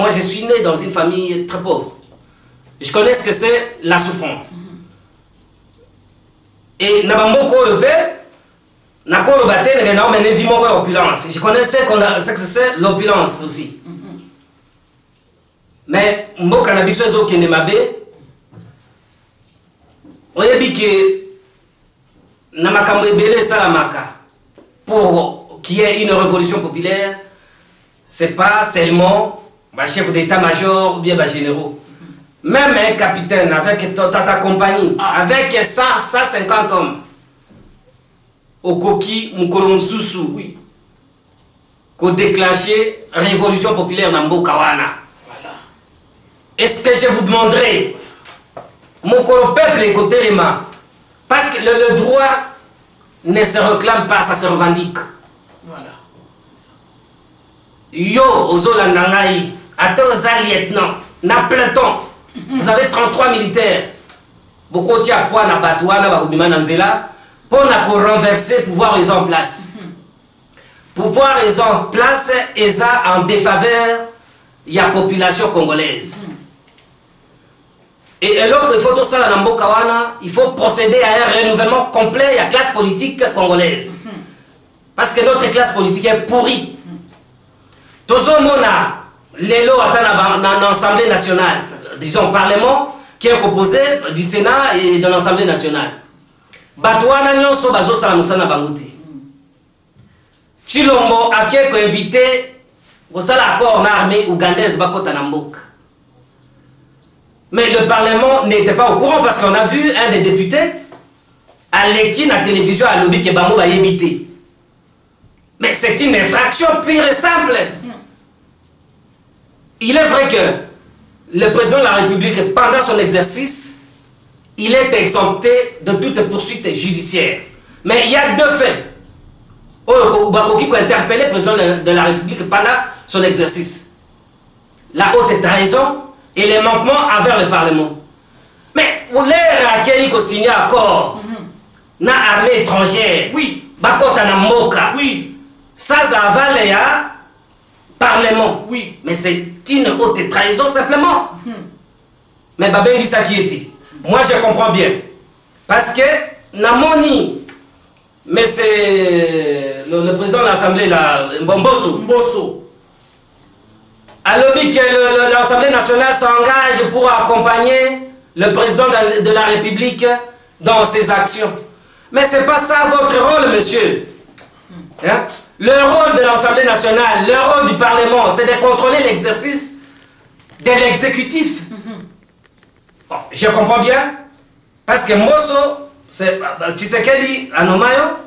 Speaker 2: je suis né dans une famille très pauvre. Je connais ce que c'est la souffrance. Et je connais ce que c'est l'opulence aussi. Mais mboka na biso ezokende mabe oyebi ke na makambo ebele esalamaka pour qu'il y ait une révolution populaire. C'est pas seulement ma chef d'état-major ou bien ma généraux. Même un capitaine avec ta compagnie, avec 150 hommes, au Koki, Moukolonsusu, oui, qu'on déclenché révolution populaire dans Mbokawana. Voilà. Est-ce que je vous demanderai, mon peuple écoutez les mains, parce que le droit ne se réclame pas, ça se revendique. Voilà. Yo, Ozolanda Ngai, Atoza lieutenant, na peloton. Vous avez 33 militaires. Beaucoup de poids na batouana, ba nzela, pour renverser le pouvoir ils en place. Pouvoir ils en place, et ça en défaveur, il y a population congolaise. Et alors qu'il faut tout ça dans Mbokawana, il faut procéder à un renouvellement complet de la classe politique congolaise. Parce que notre classe politique est pourrie. Tozomona, l'élo dans l'Assemblée nationale, disons Parlement, qui est composé du Sénat et de l'Assemblée nationale. Batouana nyonso bazo salamusana banguti. Chilombo a quelques invités au accord armée ougandaise bakota namboka. Mais le Parlement n'était pas au courant parce qu'on a vu un des députés à l'équipe à la télévision à lobby que Bambo va éviter. Mais c'est une infraction pure et simple. Il est vrai que le président de la République, pendant son exercice, il est exempté de toute poursuite judiciaire. Mais il y a deux faits. Qui ont interpellé le président de la République pendant son exercice. La haute trahison et les manquements envers le Parlement. Mais vous l'avez accueilli qu'au signé accord, na armée étrangère, oui, bakota na mboka, oui, ça va les Parlement, oui, mais c'est une haute trahison simplement. Mais Babengi ça qui était. Moi je comprends bien. Parce que Namoni, mais c'est le président de l'Assemblée, Mbosso. Alors que l'Assemblée nationale s'engage pour accompagner le président de la République dans ses actions. Mais ce n'est pas ça votre rôle, monsieur. Hein? Le rôle de l'Assemblée nationale, le rôle du Parlement, c'est de contrôler l'exercice de l'exécutif. Bon, je comprends bien. Parce que Mbosso, c'est Tshisekedi, Anomayo,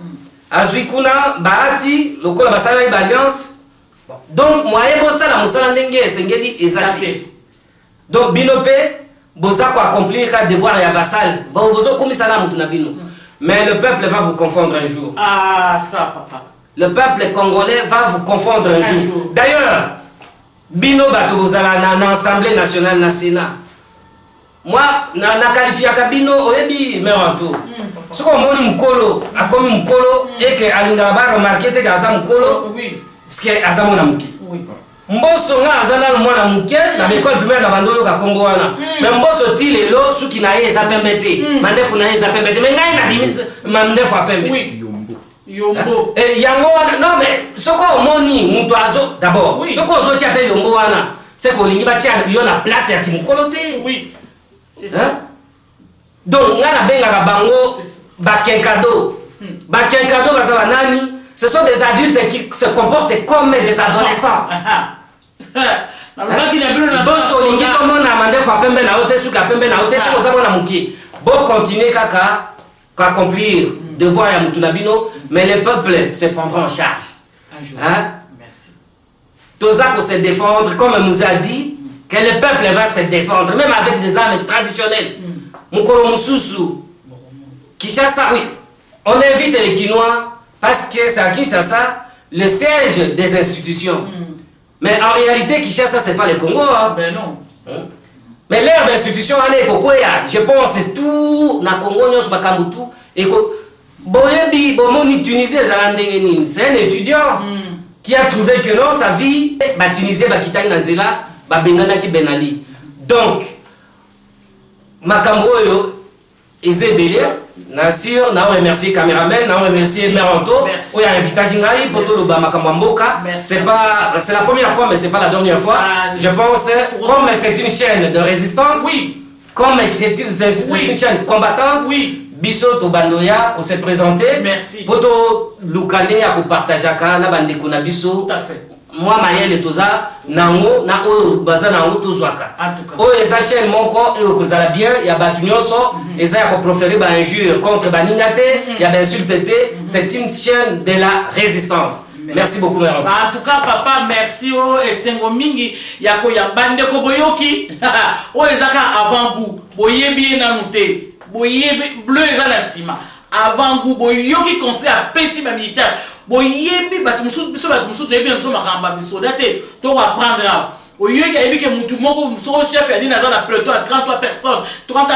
Speaker 2: Azuikuna, Bahati, Lokola Basala et Alliance. Donc, moi, je suis donc, Binope, Boza ko accomplir un devoir et un vassal. Mais le peuple va vous confondre un jour.
Speaker 1: Ah, ça, papa.
Speaker 2: Le peuple congolais va vous confondre un jour. D'ailleurs, Bino Bato Bozala dans l'Assemblée nationale, dans le Sénat. Moi, je qualifie Bino Oebi Meranto. Ce qu'on m'a dit, a comme Mukolo, et que Alingaba remarqué que Azam Mukolo, oui. Ce qui est Azam Namuki. Mbosso nga azana mwana muke na l'école primaire na bandoyo ka Kongo wana. Mais Mbosso ti lelo suki na ye zapembete. Mandefu na ye zapembete. Mais ngai na bimis mandefu apembe. Oui. Yombo. Et yango wana non mais soko moni muto azo d'abord. Oui. Soko zo ti appelle yombo wana. C'est ko lingi ba ti yo na place ya kimukolo te. Oui. C'est ça. Hein? Donc nga na benga ka bango ba kenkado. Ba kenkado bazaba nani? Ce sont des adultes qui se comportent comme des adolescents. Boso lingi comme on a mandé fa pembe na hote suka pembe na hote c'est ça na muki. Bon continuer kaka accomplir devoir ya mutu na bino mais le peuple se prendra en charge.
Speaker 1: Un jour.
Speaker 2: Hein?
Speaker 1: Merci.
Speaker 2: Toza ko se défendre comme on nous a dit que le peuple va se défendre même avec des armes traditionnelles. Mukolo mususu. Kinshasa oui. On invite les Kinois parce que c'est à Kinshasa le siège des institutions. Mais en réalité, Kinshasa, ce n'est pas le Congo. Hein?
Speaker 1: Ben non.
Speaker 2: Mais l'ère d'institution, je pense que tout na Congo, et Tunisie, c'est un étudiant qui a trouvé que non, sa vie, Tunisie, Benali. Donc, Makambo, Ezebele, Nassir, na remercier caméraman, na remercier Meranto, où il a invité Kingaï pour tout le Bamakamboka. C'est la première fois, mais c'est pas la dernière fois. Je pense, comme c'est une chaîne de résistance,
Speaker 1: oui.
Speaker 2: Comme c'est une chaîne combattante,
Speaker 1: oui.
Speaker 2: Biso to Bandoya, pour se présenter.
Speaker 1: Merci.
Speaker 2: Pour tout Lukane, pour partager la bande kuna Biso.
Speaker 1: Tout à fait.
Speaker 2: Moi, Mayel et Toza, Nango, na o baza nango tozwaka.
Speaker 1: En tout cas.
Speaker 2: O eza chaîne moko et kozala bien, ya batu nyonso, eza ya ko proférer ba injure contre baningate, ya ba insulté, c'est une chaîne de la résistance. Merci beaucoup Mère.
Speaker 1: En tout cas papa, merci o esengo mingi ya ko ya bande ko boyoki. O ezaka avant goût, boyebi na nuté. Boyebi bleu eza na sima. Avant goût boyoki conseil à pesi ba militaire. Boyebi batumusu biso batumusu toyebi na biso makamba biso date to apprendre oyebi yebi ke mutu moko so chef ya dina za na plateau à 33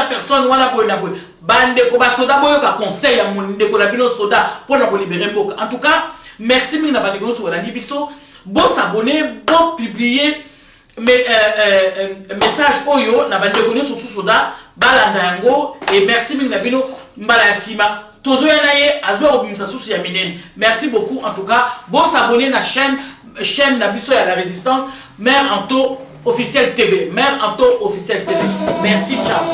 Speaker 1: personnes wana boy na boy bande ko ba soda boyo ka conseil ya monde ko la bino soda pour na ko libérer mboka. En tout cas merci mingi na bande ko so la biso bo s'abonner bo publier mais message oyo na bande ko so soda balanda yango et merci mingi na bino mbala ya sima. Merci beaucoup en tout cas. Bon s'abonner à la chaîne Nabiso à la résistance. Mère Anto officiel TV. Mère Anto officiel TV. Merci, ciao.